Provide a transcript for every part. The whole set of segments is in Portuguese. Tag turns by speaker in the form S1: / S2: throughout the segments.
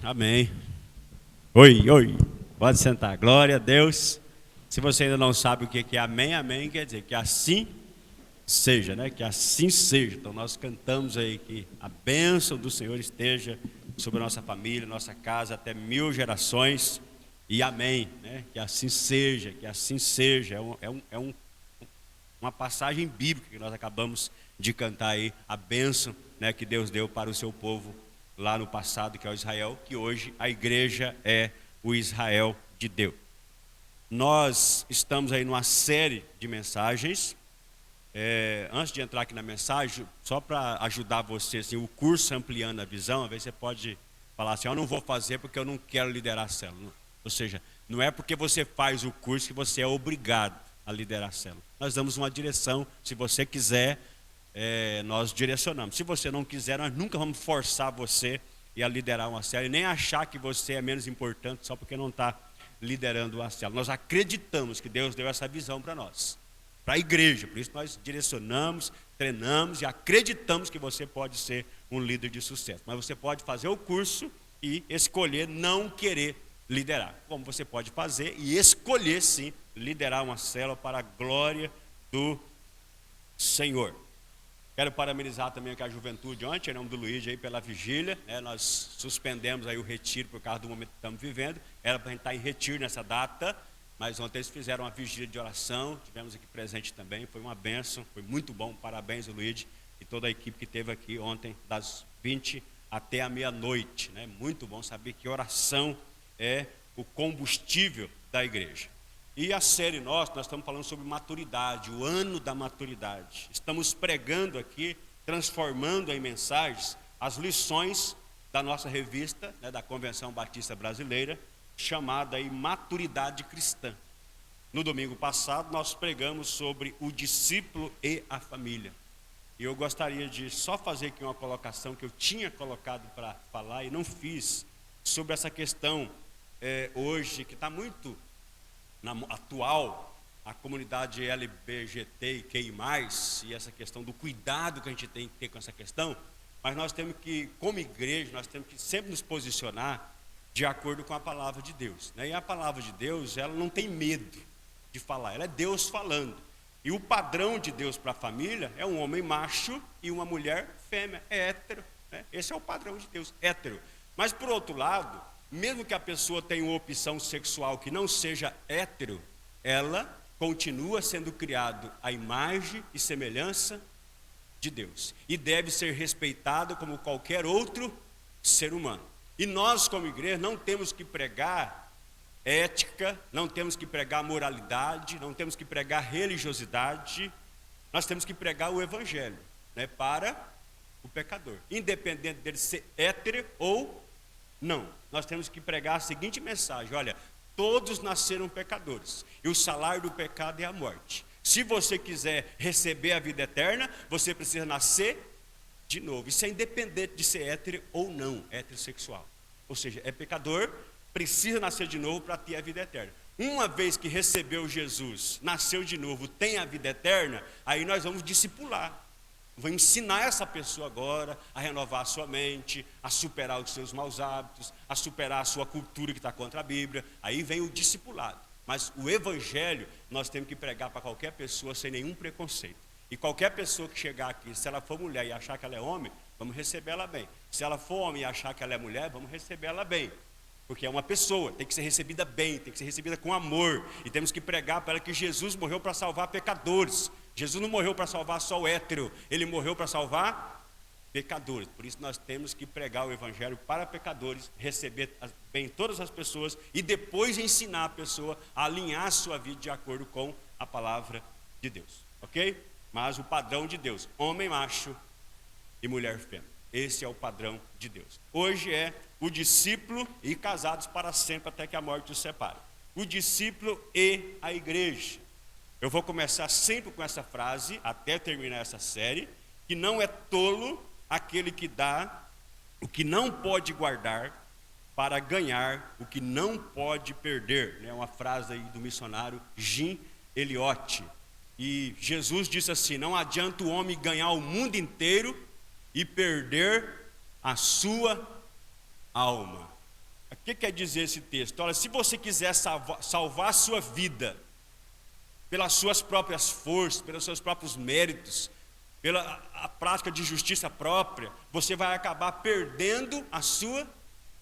S1: Amém. Oi, oi. Pode sentar. Glória a Deus. Se você ainda não sabe o que é amém, amém quer dizer que assim seja, né? Que assim seja. Então nós cantamos aí que a bênção do Senhor esteja sobre a nossa família, nossa casa, até 1000 gerações. E amém, né? Que assim seja, que assim seja. Uma passagem bíblica que nós acabamos de cantar aí, a bênção, né, que Deus deu para o seu povo lá no passado, que é o Israel, que hoje a igreja é o Israel de Deus. Nós estamos aí numa série de mensagens. Antes de entrar aqui na mensagem, só para ajudar você, assim, o curso Ampliando a Visão, às vezes você pode falar assim, eu não vou fazer porque eu não quero liderar a célula. Ou seja, não é porque você faz o curso que você é obrigado a liderar a célula. Nós damos uma direção, se você quiser, nós direcionamos. Se você não quiser, nós nunca vamos forçar você a liderar uma célula, e nem achar que você é menos importante só porque não está liderando a célula. Nós acreditamos que Deus deu essa visão para nós, para a igreja, por isso nós direcionamos, treinamos e acreditamos que você pode ser um líder de sucesso. Mas você pode fazer o curso e escolher não querer liderar, como você pode fazer e escolher sim liderar uma célula para a glória do Senhor. Quero parabenizar também aqui a juventude ontem, em nome do Luiz, aí pela vigília, né? Nós suspendemos aí o retiro por causa do momento que estamos vivendo. Era para a gente estar em retiro nessa data, mas ontem eles fizeram uma vigília de oração, tivemos aqui presente também, foi uma bênção, foi muito bom, parabéns Luiz e toda a equipe que esteve aqui ontem, das 20 até a meia-noite, né? Muito bom saber que oração é o combustível da igreja. E a série nós estamos falando sobre maturidade, o ano da maturidade. Estamos pregando aqui, transformando em mensagens, as lições da nossa revista, né, da Convenção Batista Brasileira, chamada aí Maturidade Cristã. No domingo passado nós pregamos sobre o discípulo e a família. E eu gostaria de só fazer aqui uma colocação que eu tinha colocado para falar e não fiz, sobre essa questão hoje, que está muito atual, a comunidade LGBTQI+, e essa questão do cuidado que a gente tem que ter com essa questão, mas nós temos que, como igreja, nós temos que sempre nos posicionar de acordo com a palavra de Deus, né? E a palavra de Deus, ela não tem medo de falar, ela é Deus falando. E o padrão de Deus para a família é um homem macho e uma mulher fêmea, é hétero, né? Esse é o padrão de Deus, hétero. Mas por outro lado, mesmo que a pessoa tenha uma opção sexual que não seja hétero, ela continua sendo criada à imagem e semelhança de Deus. E deve ser respeitada como qualquer outro ser humano. E nós, como igreja, não temos que pregar ética, não temos que pregar moralidade, não temos que pregar religiosidade, nós temos que pregar o evangelho, né, para o pecador, independente dele ser hétero ou não. Nós temos que pregar a seguinte mensagem: olha, todos nasceram pecadores, e o salário do pecado é a morte. Se você quiser receber a vida eterna, você precisa nascer de novo. Isso é independente de ser hétero ou não, heterossexual. Ou seja, é pecador, precisa nascer de novo para ter a vida eterna. Uma vez que recebeu Jesus, nasceu de novo, tem a vida eterna, aí nós vamos discipular. Vou ensinar essa pessoa agora a renovar a sua mente, a superar os seus maus hábitos, a superar a sua cultura que está contra a Bíblia. Aí vem o discipulado. Mas o evangelho nós temos que pregar para qualquer pessoa sem nenhum preconceito. E qualquer pessoa que chegar aqui, se ela for mulher e achar que ela é homem, vamos receber ela bem. Se ela for homem e achar que ela é mulher, vamos receber ela bem. Porque é uma pessoa, tem que ser recebida bem, tem que ser recebida com amor. E temos que pregar para ela que Jesus morreu para salvar pecadores. Jesus não morreu para salvar só o hétero, ele morreu para salvar pecadores. Por isso nós temos que pregar o evangelho para pecadores, receber bem todas as pessoas e depois ensinar a pessoa a alinhar a sua vida de acordo com a palavra de Deus, ok? Mas o padrão de Deus, homem macho e mulher fêmea, esse é o padrão de Deus. Hoje é o discípulo e casados para sempre até que a morte os separe. O discípulo e a igreja. Eu vou começar sempre com essa frase, até terminar essa série, que não é tolo aquele que dá o que não pode guardar para ganhar o que não pode perder. É uma frase aí do missionário Jim Elliot. E Jesus disse assim: não adianta o homem ganhar o mundo inteiro e perder a sua alma. O que quer dizer esse texto? Olha, se você quiser salvar a sua vida pelas suas próprias forças, pelos seus próprios méritos, pela a prática de justiça própria, você vai acabar perdendo a sua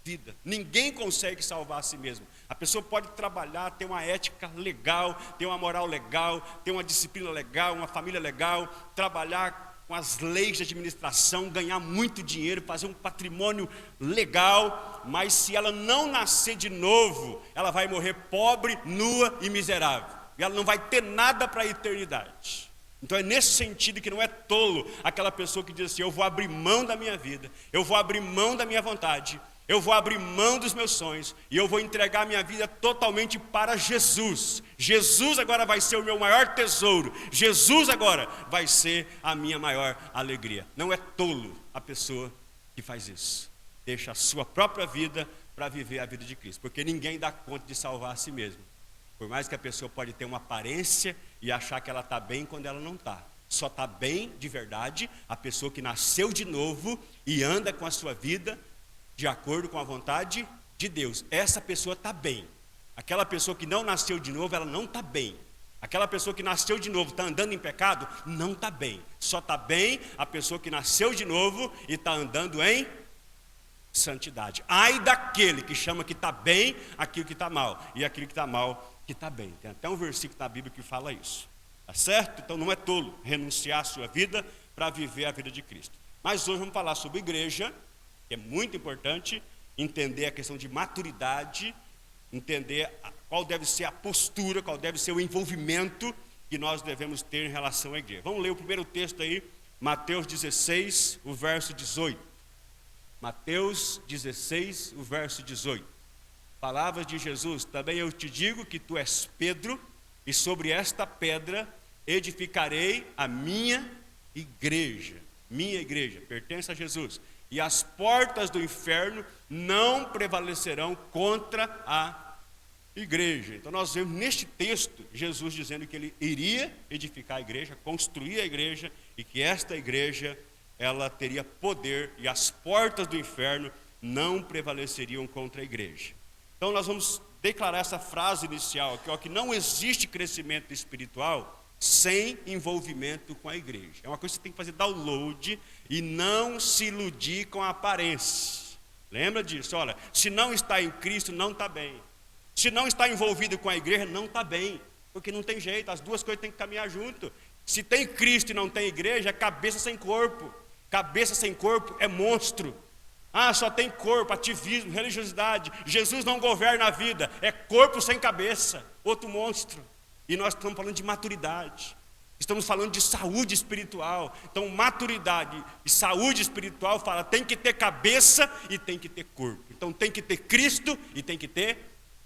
S1: vida. Ninguém consegue salvar a si mesmo. A pessoa pode trabalhar, ter uma ética legal, ter uma moral legal, ter uma disciplina legal, uma família legal, trabalhar com as leis de administração, ganhar muito dinheiro, fazer um patrimônio legal, mas se ela não nascer de novo, ela vai morrer pobre, nua e miserável. E ela não vai ter nada para a eternidade. Então é nesse sentido que não é tolo aquela pessoa que diz assim: eu vou abrir mão da minha vida, eu vou abrir mão da minha vontade, eu vou abrir mão dos meus sonhos e eu vou entregar minha vida totalmente para Jesus. Jesus agora vai ser o meu maior tesouro. Jesus agora vai ser a minha maior alegria. Não é tolo a pessoa que faz isso. Deixa a sua própria vida para viver a vida de Cristo. Porque ninguém dá conta de salvar a si mesmo. Por mais que a pessoa pode ter uma aparência e achar que ela está bem quando ela não está. Só está bem de verdade a pessoa que nasceu de novo e anda com a sua vida de acordo com a vontade de Deus. Essa pessoa está bem. Aquela pessoa que não nasceu de novo, ela não está bem. Aquela pessoa que nasceu de novo, está andando em pecado, não está bem. Só está bem a pessoa que nasceu de novo e está andando em santidade. Ai daquele que chama que está bem aquilo que está mal, e aquilo que está mal que está bem. Tem até um versículo na Bíblia que fala isso. Tá certo? Então não é tolo renunciar a sua vida para viver a vida de Cristo. Mas hoje vamos falar sobre igreja, que é muito importante entender a questão de maturidade, entender qual deve ser a postura, qual deve ser o envolvimento que nós devemos ter em relação à igreja. Vamos ler o primeiro texto aí, Mateus 16, o verso 18. Mateus 16, o verso 18. Palavras de Jesus: também eu te digo que tu és Pedro, e sobre esta pedra edificarei a minha igreja. Minha igreja pertence a Jesus. E as portas do inferno não prevalecerão contra a igreja. Então nós vemos neste texto Jesus dizendo que ele iria edificar a igreja, construir a igreja, e que esta igreja ela teria poder e as portas do inferno não prevaleceriam contra a igreja. Então nós vamos declarar essa frase inicial aqui, ó, que não existe crescimento espiritual sem envolvimento com a igreja. É uma coisa que você tem que fazer download e não se iludir com a aparência. Lembra disso? Olha, se não está em Cristo, não está bem. Se não está envolvido com a igreja, não está bem. Porque não tem jeito, as duas coisas têm que caminhar junto. Se tem Cristo e não tem igreja, é cabeça sem corpo. Cabeça sem corpo é monstro. Ah, só tem corpo, ativismo, religiosidade. Jesus não governa a vida, é corpo sem cabeça, outro monstro. E nós estamos falando de maturidade, estamos falando de saúde espiritual. Então maturidade e saúde espiritual fala, tem que ter cabeça e tem que ter corpo. Então tem que ter Cristo e tem que ter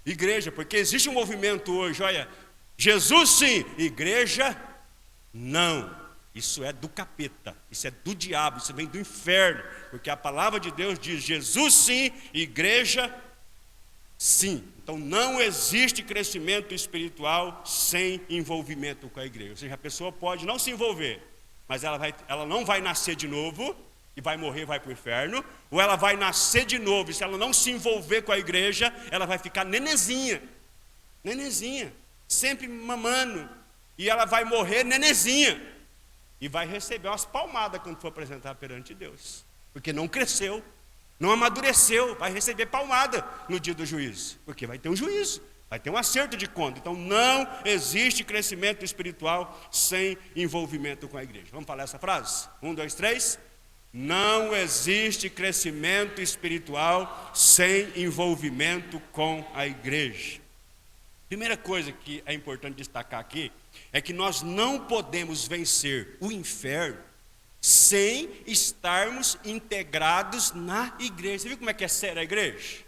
S1: igreja, porque existe um movimento hoje, olha, Jesus sim, igreja não. Isso é do capeta, isso é do diabo, isso vem do inferno, porque a palavra de Deus diz, Jesus sim, igreja sim. Então não existe crescimento espiritual sem envolvimento com a igreja. Ou seja, a pessoa pode não se envolver, mas ela não vai nascer de novo e vai morrer, vai para o inferno, ou ela vai nascer de novo e se ela não se envolver com a igreja, ela vai ficar nenezinha, sempre mamando, e ela vai morrer nenezinha. E vai receber umas palmadas quando for apresentar perante Deus. Porque não cresceu, não amadureceu, vai receber palmada no dia do juízo. Porque vai ter um juízo, vai ter um acerto de conta. Então não existe crescimento espiritual sem envolvimento com a igreja. Vamos falar essa frase? 1, 2, 3. Não existe crescimento espiritual sem envolvimento com a igreja. Primeira coisa que é importante destacar aqui é que nós não podemos vencer o inferno sem estarmos integrados na igreja. Você viu como é que é séria a igreja?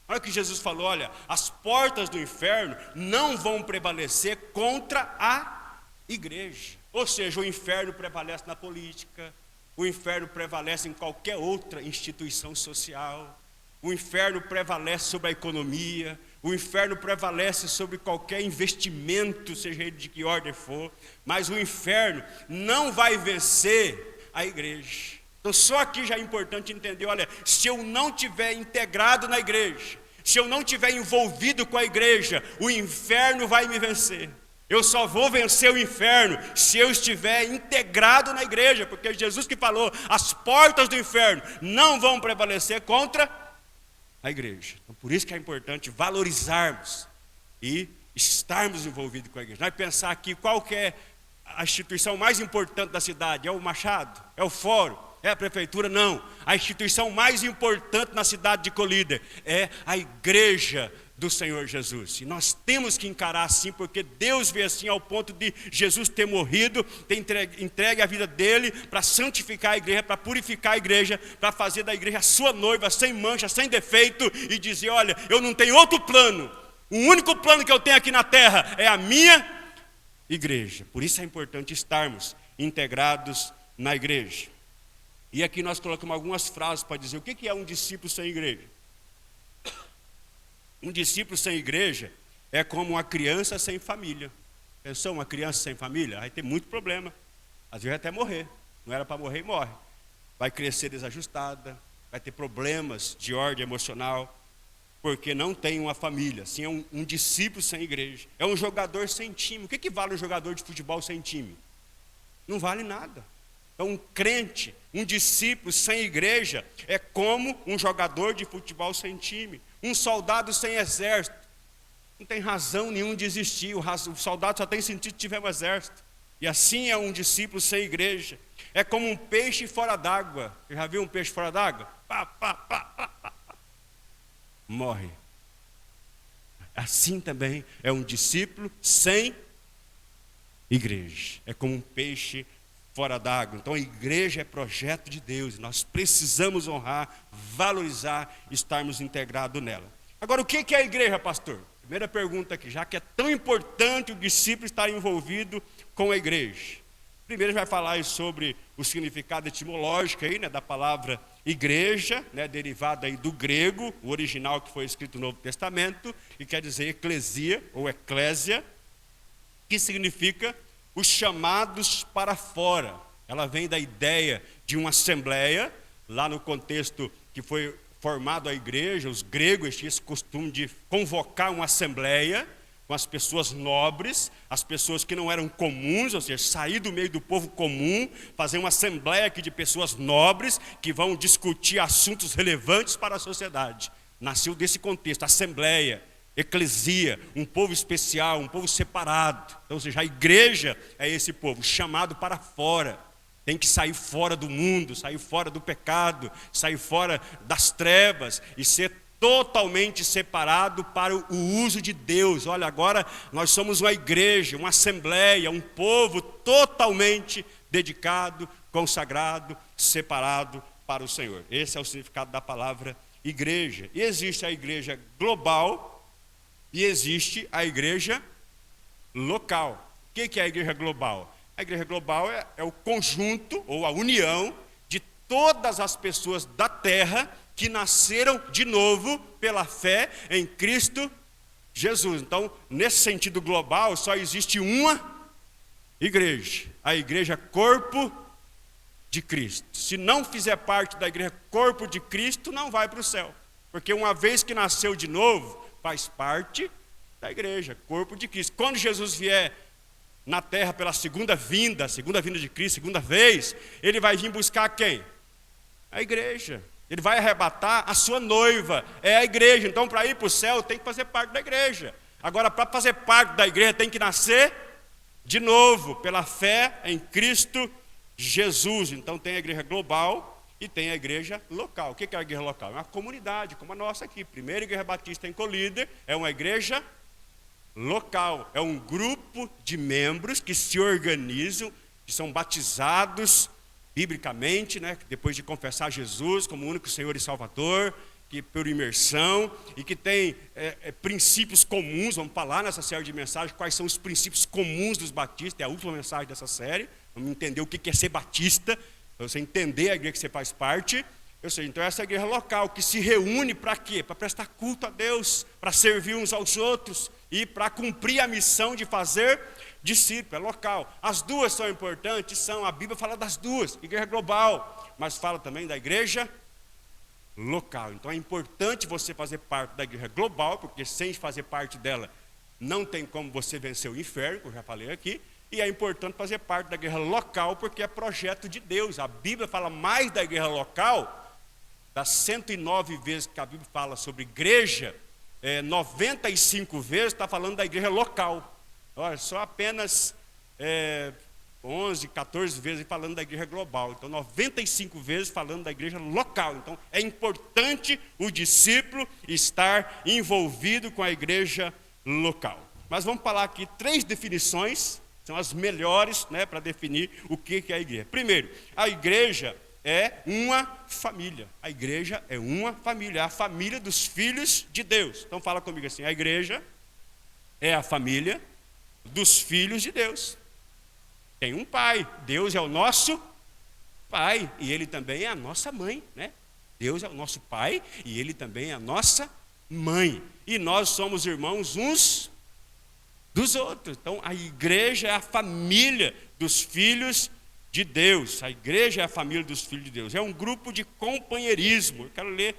S1: Olha o que Jesus falou, olha, as portas do inferno não vão prevalecer contra a igreja. Ou seja, o inferno prevalece na política, o inferno prevalece em qualquer outra instituição social, o inferno prevalece sobre a economia, o inferno prevalece sobre qualquer investimento, seja ele de que ordem for, mas o inferno não vai vencer a igreja. Então só aqui já é importante entender, olha, se eu não estiver integrado na igreja, se eu não estiver envolvido com a igreja, o inferno vai me vencer. Eu só vou vencer o inferno se eu estiver integrado na igreja, porque Jesus que falou, as portas do inferno não vão prevalecer contra a igreja. Então, por isso que é importante valorizarmos e estarmos envolvidos com a igreja. Nós pensar aqui qual que é a instituição mais importante da cidade, é o Machado, é o Fórum, é a prefeitura? Não. A instituição mais importante na cidade de Colíder é a igreja do Senhor Jesus. E nós temos que encarar assim, porque Deus vê assim ao ponto de Jesus ter morrido, ter entregue a vida dele para santificar a igreja, para purificar a igreja, para fazer da igreja a sua noiva, sem mancha, sem defeito, e dizer, olha, eu não tenho outro plano. O único plano que eu tenho aqui na terra é a minha igreja. Por isso é importante estarmos integrados na igreja. E aqui nós colocamos algumas frases para dizer o que é um discípulo sem igreja. Um discípulo sem igreja é como uma criança sem família. Pensou uma criança sem família? Vai ter muito problema. Às vezes até morrer. Não era para morrer e morre. Vai crescer desajustada, vai ter problemas de ordem emocional, porque não tem uma família. Assim, é um discípulo sem igreja. É um jogador sem time. O que vale um jogador de futebol sem time? Não vale nada. Então, um crente, um discípulo sem igreja é como um jogador de futebol sem time, um soldado sem exército. Não tem razão nenhuma de existir, o soldado só tem sentido se tiver um exército. E assim é um discípulo sem igreja. É como um peixe fora d'água. Você já viu um peixe fora d'água? Pá, pá, pá, pá, pá. Morre. Assim também é um discípulo sem igreja. É como um peixe fora d'água. Então a igreja é projeto de Deus. Nós precisamos honrar, valorizar, estarmos integrados nela. Agora, o que é a igreja, pastor? Primeira pergunta aqui, já que é tão importante o discípulo estar envolvido com a igreja. Primeiro a gente vai falar sobre o significado etimológico aí, né, da palavra igreja, né, derivada aí do grego, o original que foi escrito no Novo Testamento, e quer dizer eclesia ou eclésia, que significa os chamados para fora. Ela vem da ideia de uma assembleia, lá no contexto que foi formado a igreja, os gregos tinham esse costume de convocar uma assembleia com as pessoas nobres, as pessoas que não eram comuns, ou seja, sair do meio do povo comum, fazer uma assembleia aqui de pessoas nobres que vão discutir assuntos relevantes para a sociedade. Nasceu desse contexto, assembleia, eclesia, um povo especial, um povo separado. Então, ou seja, a igreja é esse povo chamado para fora. Tem que sair fora do mundo, sair fora do pecado, sair fora das trevas e ser totalmente separado para o uso de Deus. Olha, agora nós somos uma igreja, uma assembleia, um povo totalmente dedicado, consagrado, separado para o Senhor. Esse é o significado da palavra igreja. E existe a igreja global e existe a igreja local. O que é a igreja global? A igreja global é o conjunto ou a união de todas as pessoas da terra que nasceram de novo pela fé em Cristo Jesus. Então, nesse sentido global, só existe uma igreja. A igreja corpo de Cristo. Se não fizer parte da igreja corpo de Cristo, não vai para o céu. Porque uma vez que nasceu de novo, faz parte da igreja, corpo de Cristo. Quando Jesus vier na terra pela segunda vinda de Cristo, segunda vez, ele vai vir buscar quem? A igreja. Ele vai arrebatar a sua noiva, é a igreja. Então, para ir para o céu, tem que fazer parte da igreja. Agora, para fazer parte da igreja, tem que nascer de novo, pela fé em Cristo Jesus. Então, tem a igreja global e tem a igreja local. O que é a igreja local? É uma comunidade, como a nossa aqui. Primeira Igreja Batista em Colíder é uma igreja local. É um grupo de membros que se organizam, que são batizados biblicamente, né, depois de confessar Jesus como único Senhor e Salvador, que por imersão, e que tem princípios comuns. Vamos falar nessa série de mensagens quais são os princípios comuns dos batistas. É a última mensagem dessa série. Vamos entender o que é ser batista, para você entender a igreja que você faz parte. Ou seja, então essa é a igreja local que se reúne para quê? Para prestar culto a Deus, para servir uns aos outros, e para cumprir a missão de fazer discípulo, é local. As duas são importantes, a Bíblia fala das duas, igreja global, mas fala também da igreja local. Então é importante você fazer parte da igreja global, porque sem fazer parte dela, não tem como você vencer o inferno, que eu já falei aqui. E é importante fazer parte da igreja local, porque é projeto de Deus. A Bíblia fala mais da igreja local, das 109 vezes que a Bíblia fala sobre igreja, 95 vezes está falando da igreja local. Olha, só apenas 11, 14 vezes falando da igreja global. Então 95 vezes falando da igreja local. Então é importante o discípulo estar envolvido com a igreja local. Mas vamos falar aqui 3 definições, são as melhores, para definir o que é a igreja. Primeiro, a igreja é uma família. A igreja é uma família, é a família dos filhos de Deus. Então fala comigo assim, a igreja é a família dos filhos de Deus. Tem um pai, Deus é o nosso pai, e ele também é a nossa mãe, Deus é o nosso pai, e ele também é a nossa mãe. E nós somos irmãos uns dos outros. Então a igreja é a família dos filhos de Deus. A igreja é a família dos filhos de Deus. É um grupo de companheirismo. Eu quero ler,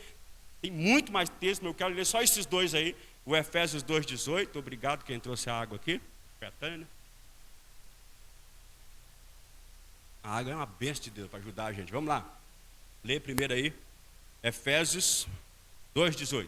S1: tem muito mais texto, mas eu quero ler só esses 2 aí. O Efésios 2,18. Obrigado quem trouxe a água aqui. A água é uma bênção de Deus para ajudar a gente. Vamos lá. Lê primeiro aí. Efésios 2,18.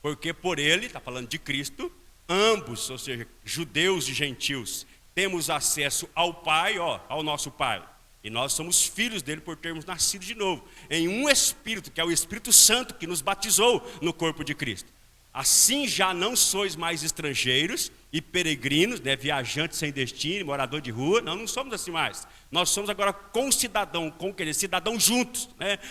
S1: Porque por ele, está falando de Cristo, ambos, ou seja, judeus e gentios, temos acesso ao Pai, ao nosso Pai. E nós somos filhos dele por termos nascido de novo, em um Espírito, que é o Espírito Santo, que nos batizou no corpo de Cristo. Assim já não sois mais estrangeiros e peregrinos, viajantes sem destino, morador de rua. Não somos assim mais. Nós somos agora concidadão, cidadão juntos.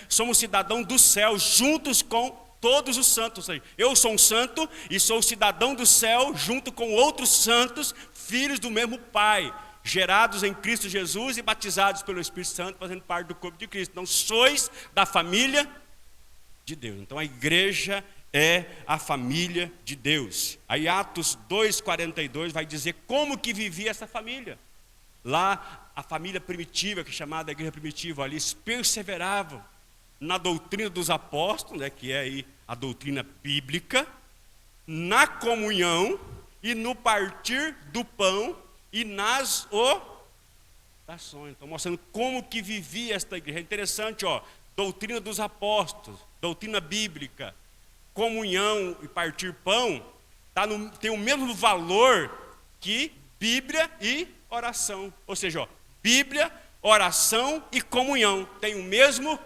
S1: Somos cidadão do céu, juntos com todos os santos. Eu sou um santo e sou cidadão do céu junto com outros santos, filhos do mesmo Pai, gerados em Cristo Jesus e batizados pelo Espírito Santo, fazendo parte do corpo de Cristo. Então sois da família de Deus. Então a igreja é a família de Deus. Aí Atos 2,42 vai dizer como que vivia essa família. Lá a família primitiva, que é chamada igreja primitiva, ali eles perseveravam na doutrina dos apóstolos, que é aí a doutrina bíblica, na comunhão e no partir do pão e nas orações. Então mostrando como que vivia esta igreja. É interessante, doutrina dos apóstolos, doutrina bíblica, comunhão e partir pão, tem o mesmo valor que Bíblia e oração. Ou seja, Bíblia, oração e comunhão tem o mesmo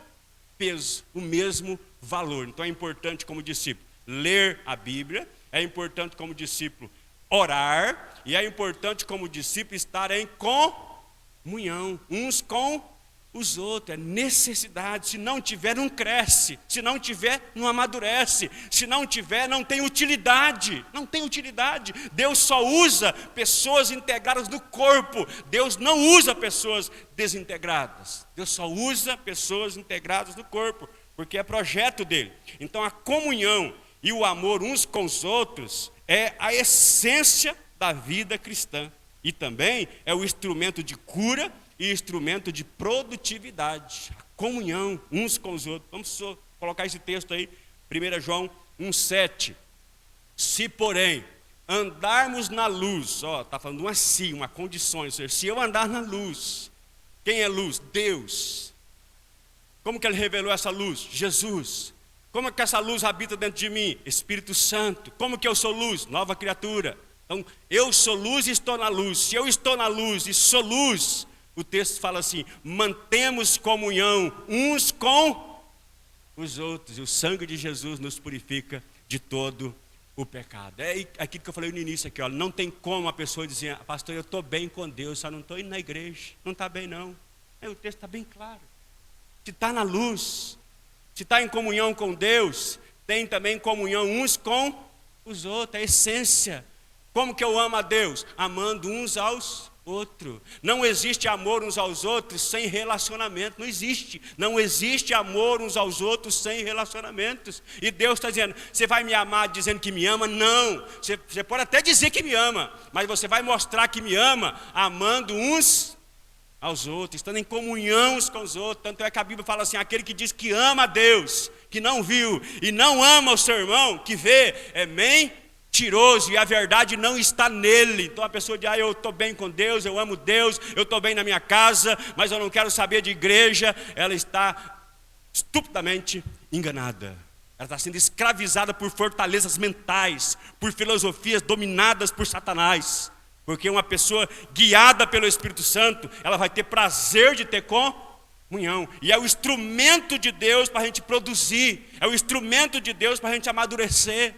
S1: peso, o mesmo valor. Então é importante como discípulo ler a Bíblia, é importante como discípulo orar, e é importante como discípulo estar em comunhão uns com os outros. É necessidade. Se não tiver, não cresce. Se não tiver, não amadurece. Se não tiver, não tem utilidade. Não tem utilidade. Deus só usa pessoas integradas no corpo. Deus não usa pessoas desintegradas. Deus só usa pessoas integradas no corpo, porque é projeto dele. Então a comunhão e o amor uns com os outros é a essência da vida cristã. E também é o instrumento de cura e instrumento de produtividade. A comunhão uns com os outros. Vamos colocar esse texto aí, 1 João 1,7. Se porém andarmos na luz, está falando uma condição, ou seja, se eu andar na luz, quem é luz? Deus. Como que ele revelou essa luz? Jesus. Como é que essa luz habita dentro de mim? Espírito Santo. Como que eu sou luz? Nova criatura. Então, eu sou luz e estou na luz. Se eu estou na luz e sou luz, o texto fala assim: mantemos comunhão uns com os outros. E o sangue de Jesus nos purifica de todo o pecado. É aquilo que eu falei no início aqui, não tem como a pessoa dizer: pastor, eu estou bem com Deus, só não estou indo na igreja. Não está bem não. O texto está bem claro. Se está na luz, se está em comunhão com Deus, tem também comunhão uns com os outros. É a essência. Como que eu amo a Deus? Amando uns aos outro. Não existe amor uns aos outros sem relacionamento. Não existe. Não existe amor uns aos outros sem relacionamentos. E Deus está dizendo, você vai me amar dizendo que me ama? Não. Você pode até dizer que me ama, mas você vai mostrar que me ama amando uns aos outros, estando em comunhão uns com os outros. Tanto é que a Bíblia fala assim, aquele que diz que ama a Deus, que não viu, e não ama o seu irmão, que vê, é mentiroso, e a verdade não está nele. Então a pessoa diz, eu estou bem com Deus, eu amo Deus, eu estou bem na minha casa, mas eu não quero saber de igreja. Ela está estupidamente enganada. Ela está sendo escravizada por fortalezas mentais, por filosofias dominadas por Satanás. Porque uma pessoa guiada pelo Espírito Santo, ela vai ter prazer de ter comunhão. E é o instrumento de Deus para a gente produzir, é o instrumento de Deus para a gente amadurecer.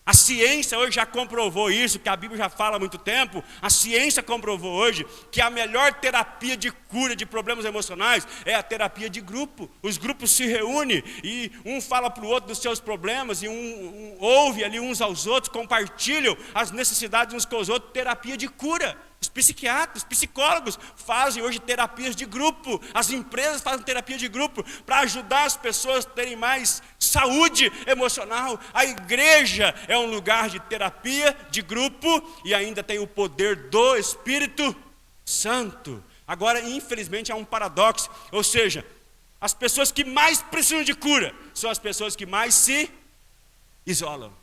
S1: A ciência hoje já comprovou isso, que a Bíblia já fala há muito tempo. A ciência comprovou hoje que a melhor terapia de cura de problemas emocionais é a terapia de grupo. Os grupos se reúnem e um fala para o outro dos seus problemas, e um ouve ali uns aos outros, compartilham as necessidades uns com os outros. Terapia de cura. Os psiquiatras, psicólogos fazem hoje terapias de grupo. As empresas fazem terapia de grupo para ajudar as pessoas a terem mais saúde emocional. A igreja é um lugar de terapia de grupo e ainda tem o poder do Espírito Santo. Agora, infelizmente, há um paradoxo. Ou seja, as pessoas que mais precisam de cura são as pessoas que mais se isolam.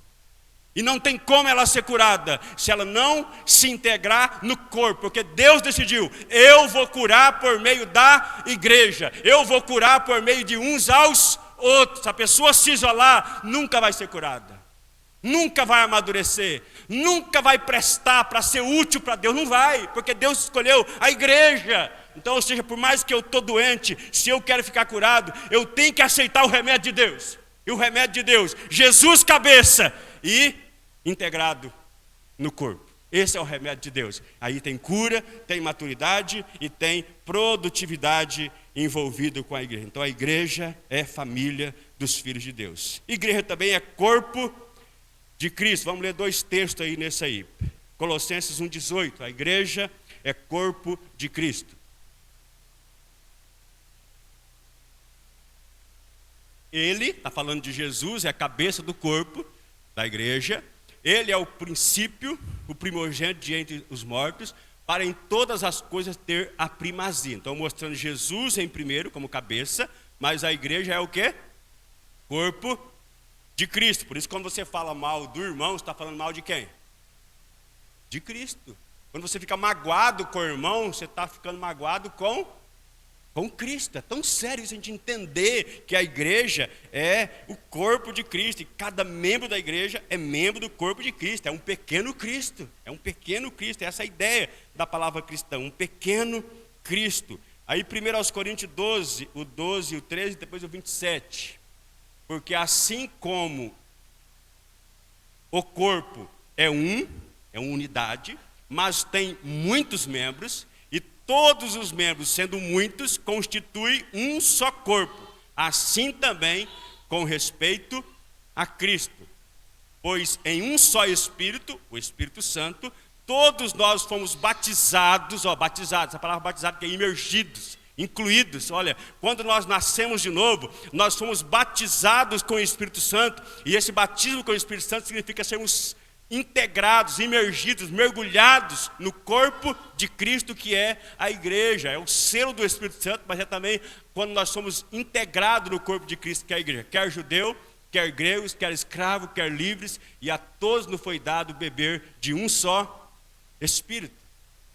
S1: E não tem como ela ser curada se ela não se integrar no corpo. Porque Deus decidiu, eu vou curar por meio da igreja. Eu vou curar por meio de uns aos outros. Se a pessoa se isolar, nunca vai ser curada. Nunca vai amadurecer. Nunca vai prestar para ser útil para Deus. Não vai, porque Deus escolheu a igreja. Então, ou seja, por mais que eu estou doente, se eu quero ficar curado, eu tenho que aceitar o remédio de Deus. E o remédio de Deus, Jesus cabeça e integrado no corpo. Esse é o remédio de Deus. Aí tem cura, tem maturidade e tem produtividade envolvido com a igreja. Então a igreja é família dos filhos de Deus. Igreja também é corpo de Cristo. Vamos ler 2 textos aí nesse aí. Colossenses 1,18. A igreja é corpo de Cristo. Ele, está falando de Jesus, é a cabeça do corpo da igreja. Ele é o princípio, o primogênito de entre os mortos, para em todas as coisas ter a primazia. Então, mostrando Jesus em primeiro, como cabeça, mas a igreja é o quê? Corpo de Cristo. Por isso, quando você fala mal do irmão, você está falando mal de quem? De Cristo. Quando você fica magoado com o irmão, você está ficando magoado com Cristo. É tão sério isso, a gente entender que a igreja é o corpo de Cristo. E cada membro da igreja é membro do corpo de Cristo. É um pequeno Cristo. É um pequeno Cristo. Essa é a ideia da palavra cristão. Um pequeno Cristo. Aí 1 Coríntios 12, o 12 e o 13, depois o 27. Porque assim como o corpo é uma unidade, mas tem muitos membros, todos os membros, sendo muitos, constituem um só corpo. Assim também com respeito a Cristo. Pois em um só Espírito, o Espírito Santo, todos nós fomos batizados, batizados, a palavra batizado que é imergidos, incluídos. Olha, quando nós nascemos de novo, nós fomos batizados com o Espírito Santo, e esse batismo com o Espírito Santo significa sermos integrados, imergidos, mergulhados no corpo de Cristo, que é a igreja. É o selo do Espírito Santo, mas é também quando nós somos integrados no corpo de Cristo, que é a igreja. Quer judeu, quer gregos, quer escravo, quer livres, e a todos nos foi dado beber de um só Espírito.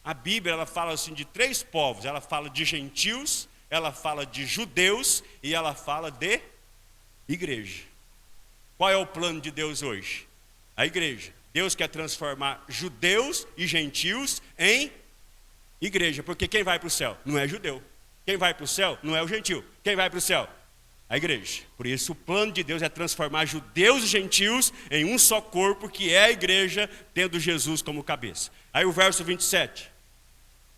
S1: A Bíblia, ela fala assim de 3 povos. Ela fala de gentios, ela fala de judeus e ela fala de igreja. Qual é o plano de Deus hoje? A igreja. Deus quer transformar judeus e gentios em igreja. Porque quem vai para o céu não é judeu. Quem vai para o céu não é o gentio. Quem vai para o céu? A igreja. Por isso o plano de Deus é transformar judeus e gentios em um só corpo, que é a igreja, tendo Jesus como cabeça. Aí o verso 27.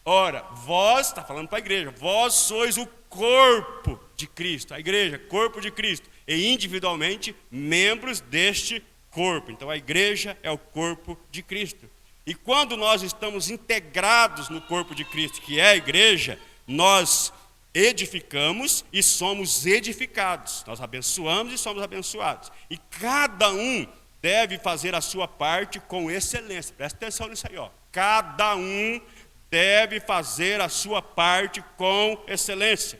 S1: Ora, vós, está falando para a igreja, vós sois o corpo de Cristo. A igreja, corpo de Cristo. E individualmente membros deste corpo. Então a igreja é o corpo de Cristo. E quando nós estamos integrados no corpo de Cristo, que é a igreja, nós edificamos e somos edificados. Nós abençoamos e somos abençoados. E cada um deve fazer a sua parte com excelência. Presta atenção nisso aí, ó. Cada um deve fazer a sua parte com excelência.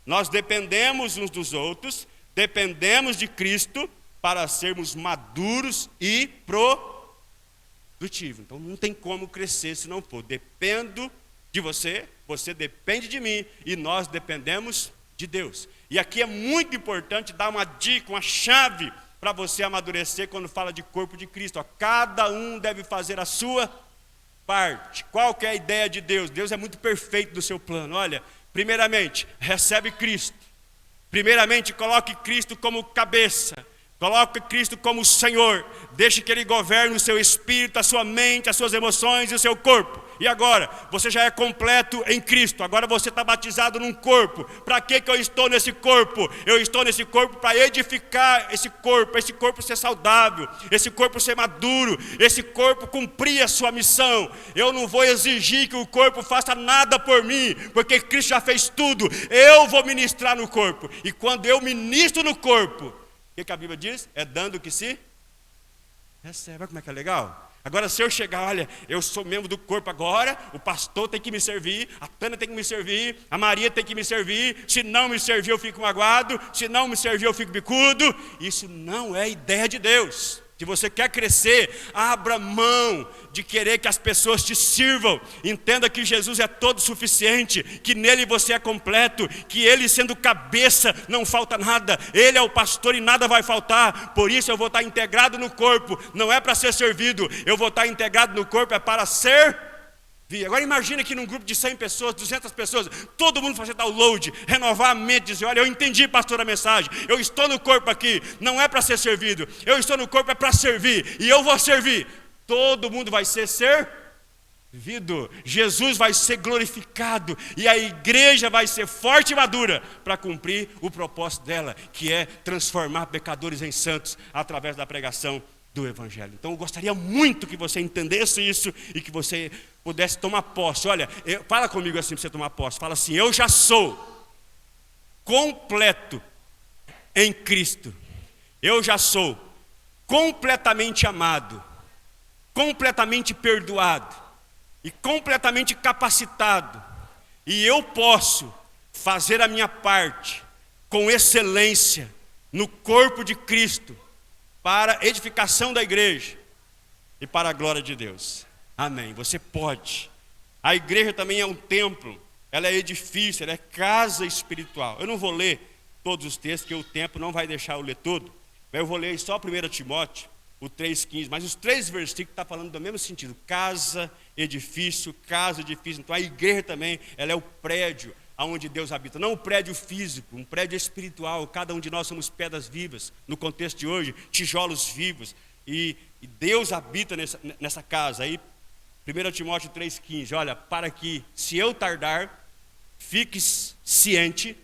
S1: Nós dependemos uns dos outros, dependemos de Cristo para sermos maduros e produtivos. Então não tem como crescer se não for. Dependo de você, você depende de mim e nós dependemos de Deus. E aqui é muito importante dar uma dica, uma chave para você amadurecer quando fala de corpo de Cristo. Ó, cada um deve fazer a sua parte. Qual que é a ideia de Deus? Deus é muito perfeito no seu plano. Olha, primeiramente, recebe Cristo. Primeiramente, coloque Cristo como cabeça. Coloque Cristo como Senhor. Deixe que Ele governe o seu espírito, a sua mente, as suas emoções e o seu corpo. E agora, você já é completo em Cristo. Agora você está batizado num corpo. Para que eu estou nesse corpo? Eu estou nesse corpo para edificar esse corpo ser saudável, esse corpo ser maduro, esse corpo cumprir a sua missão. Eu não vou exigir que o corpo faça nada por mim, porque Cristo já fez tudo. Eu vou ministrar no corpo. E quando eu ministro no corpo, o que a Bíblia diz? É dando que se recebe. Olha como é que é legal? Agora, se eu chegar, olha, eu sou membro do corpo agora, o pastor tem que me servir, a Tânia tem que me servir, a Maria tem que me servir, se não me servir eu fico magoado, se não me servir eu fico bicudo. Isso não é ideia de Deus. Se você quer crescer, abra mão de querer que as pessoas te sirvam. Entenda que Jesus é todo suficiente, que nele você é completo, que ele sendo cabeça não falta nada. Ele é o pastor e nada vai faltar. Por isso eu vou estar integrado no corpo. Não é para ser servido, eu vou estar integrado no corpo, é para servir. Agora imagina que num grupo de 100 pessoas, 200 pessoas, todo mundo fazer download, renovar a mente, dizer, olha, eu entendi, pastor, a mensagem, eu estou no corpo aqui, não é para ser servido, eu estou no corpo é para servir, e eu vou servir. Todo mundo vai ser servido, Jesus vai ser glorificado, e a igreja vai ser forte e madura para cumprir o propósito dela, que é transformar pecadores em santos através da pregação do Evangelho. Então eu gostaria muito que você entendesse isso e que você pudesse tomar posse. Olha, fala comigo assim para você tomar posse. Fala assim, eu já sou completo em Cristo. Eu já sou completamente amado, completamente perdoado e completamente capacitado. E eu posso fazer a minha parte com excelência no corpo de Cristo, para a edificação da igreja e para a glória de Deus. Amém. Você pode. A igreja também é um templo, ela é edifício, ela é casa espiritual. Eu não vou ler todos os textos, porque o tempo não vai deixar eu ler tudo. Eu vou ler só 1 Timóteo, o 3,15, mas os 3 versículos estão falando do mesmo sentido. Casa, edifício, casa, edifício. Então a igreja também, ela é o prédio aonde Deus habita, não um prédio físico, um prédio espiritual. Cada um de nós somos pedras vivas, no contexto de hoje, tijolos vivos, e Deus habita nessa casa. Aí 1 Timóteo 3,15, olha, para que, se eu tardar, fiques ciente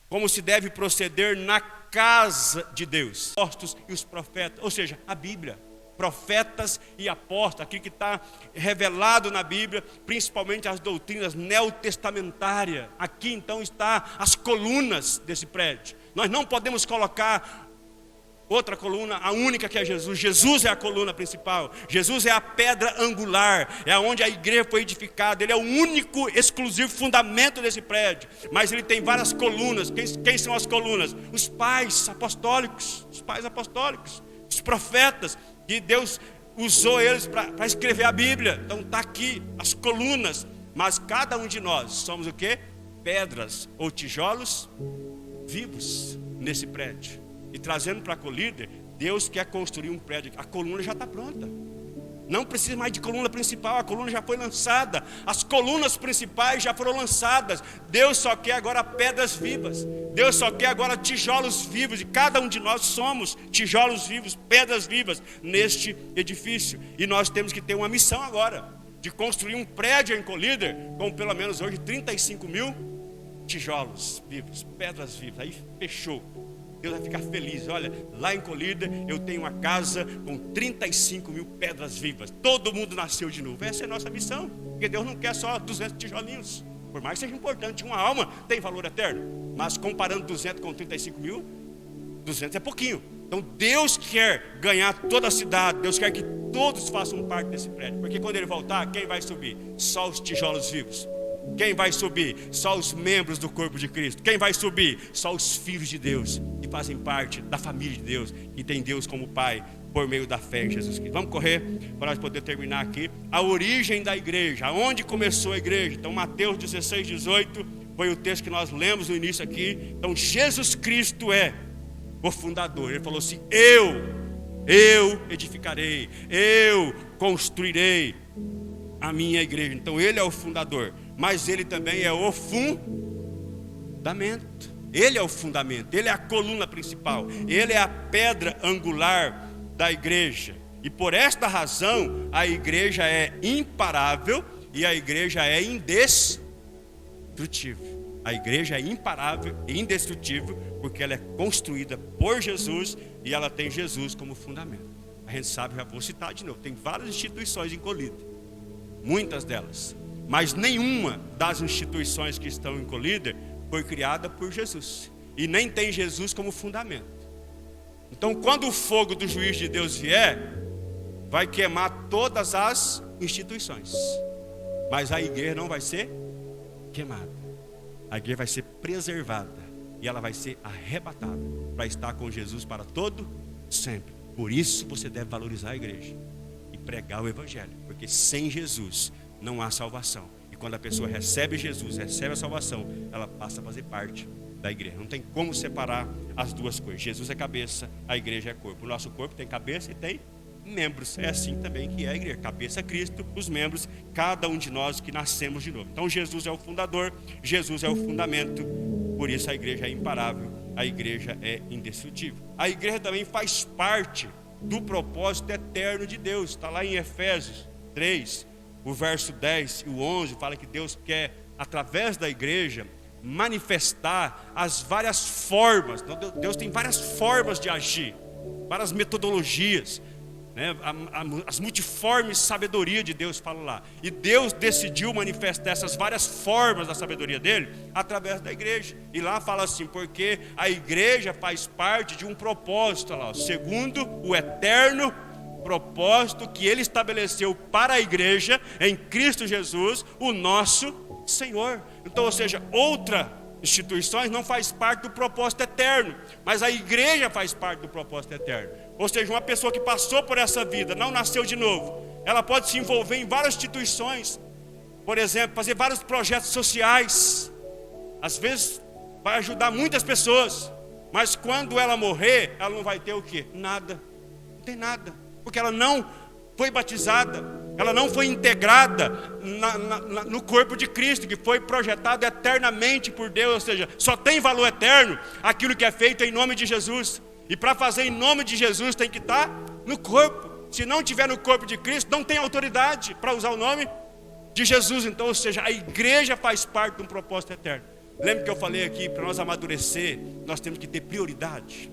S1: como se deve proceder na casa de Deus, os apóstolos e os profetas, ou seja, a Bíblia, profetas e apóstolos, aquilo que está revelado na Bíblia, principalmente as doutrinas neotestamentárias. Aqui então está as colunas desse prédio. Nós não podemos colocar outra coluna, a única que é Jesus. Jesus é a coluna principal, Jesus é a pedra angular, é onde a igreja foi edificada. Ele é o único, exclusivo fundamento desse prédio, mas ele tem várias colunas. Quem são as colunas? Os pais apostólicos, os profetas, que Deus usou eles para escrever a Bíblia. Então está aqui as colunas, mas cada um de nós somos o quê? Pedras ou tijolos vivos nesse prédio. E trazendo para a Colíder, Deus quer construir um prédio. A coluna já está pronta. Não precisa mais de coluna principal, a coluna já foi lançada. As colunas principais já foram lançadas. Deus só quer agora pedras vivas. Deus só quer agora tijolos vivos. E cada um de nós somos tijolos vivos, pedras vivas neste edifício. E nós temos que ter uma missão agora, de construir um prédio em Colíder, com pelo menos hoje 35 mil tijolos vivos, pedras vivas. Aí fechou. Deus vai ficar feliz. Olha, lá em Colíder eu tenho uma casa com 35 mil pedras vivas. Todo mundo nasceu de novo. Essa é a nossa missão. Porque Deus não quer só 200 tijolinhos. Por mais que seja importante, uma alma tem valor eterno. Mas comparando 200 com 35 mil, 200 é pouquinho. Então Deus quer ganhar toda a cidade. Deus quer que todos façam parte desse prédio. Porque quando Ele voltar, quem vai subir? Só os tijolos vivos. Quem vai subir? Só os membros do corpo de Cristo. Quem vai subir? Só os filhos de Deus, que fazem parte da família de Deus, que tem Deus como Pai, por meio da fé em Jesus Cristo. Vamos correr para nós poder terminar aqui. A origem da igreja, aonde começou a igreja. Então Mateus 16, 18 foi o texto que nós lemos no início aqui. Então Jesus Cristo é o fundador. Ele falou assim: eu edificarei, eu construirei a minha igreja. Então Ele é o fundador, mas Ele também é o fundamento. Ele é o fundamento, Ele é a coluna principal, Ele é a pedra angular da igreja. E por esta razão a igreja é imparável e a igreja é indestrutível. A igreja é imparável e indestrutível porque ela é construída por Jesus e ela tem Jesus como fundamento. A gente sabe, já vou citar de novo, tem várias instituições em Colíder, muitas delas, mas nenhuma das instituições que estão em Colíder foi criada por Jesus e nem tem Jesus como fundamento. Então quando o fogo do juízo de Deus vier, vai queimar todas as instituições, mas a igreja não vai ser queimada. A igreja vai ser preservada e ela vai ser arrebatada para estar com Jesus para todo sempre. Por isso você deve valorizar a igreja e pregar o evangelho, porque sem Jesus não há salvação. E quando a pessoa recebe Jesus, recebe a salvação, ela passa a fazer parte da igreja. Não tem como separar as duas coisas. Jesus é cabeça, a igreja é corpo. O nosso corpo tem cabeça e tem membros. É assim também que é a igreja. Cabeça é Cristo, os membros, cada um de nós que nascemos de novo. Então Jesus é o fundador, Jesus é o fundamento. Por isso a igreja é imparável, a igreja é indestrutível. A igreja também faz parte do propósito eterno de Deus. Está lá em Efésios 3, o verso 10 e o 11, fala que Deus quer, através da igreja, manifestar as várias formas. Então, Deus tem várias formas de agir, várias metodologias, né? As multiformes sabedoria de Deus, fala lá. E Deus decidiu manifestar essas várias formas da sabedoria dele através da igreja. E lá fala assim: porque a igreja faz parte de um propósito, lá, segundo o eterno propósito que Ele estabeleceu para a igreja em Cristo Jesus, o nosso Senhor. Então, ou seja, outra instituições não faz parte do propósito eterno, mas a igreja faz parte do propósito eterno. Ou seja, uma pessoa que passou por essa vida, não nasceu de novo, ela pode se envolver em várias instituições, por exemplo, fazer vários projetos sociais, às vezes vai ajudar muitas pessoas, mas quando ela morrer, ela não vai ter o quê? Nada, não tem nada, porque ela não foi batizada, ela não foi integrada no corpo de Cristo, que foi projetado eternamente por Deus. Ou seja, só tem valor eterno aquilo que é feito em nome de Jesus. E para fazer em nome de Jesus tem que estar no corpo. Se não tiver no corpo de Cristo, não tem autoridade para usar o nome de Jesus. Então, ou seja, a igreja faz parte de um propósito eterno. Lembra que eu falei aqui, para nós amadurecer, nós temos que ter prioridade.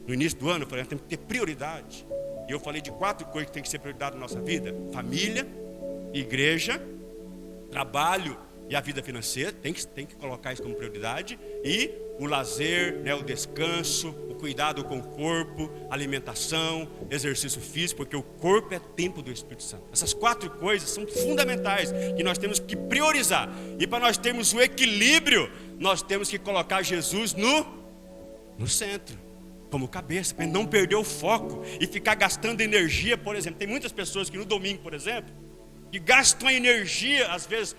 S1: No início do ano eu falei, nós temos que ter prioridade. E eu falei de 4 coisas que tem que ser prioridade na nossa vida: família, igreja, trabalho e a vida financeira. Tem que colocar isso como prioridade. E o lazer, né, o descanso, o cuidado com o corpo, alimentação, exercício físico, porque o corpo é templo do Espírito Santo. Essas 4 coisas são fundamentais que nós temos que priorizar. E para nós termos o equilíbrio, nós temos que colocar Jesus no centro, como cabeça, para não perder o foco e ficar gastando energia. Por exemplo, tem muitas pessoas que no domingo, por exemplo, que gastam energia, às vezes,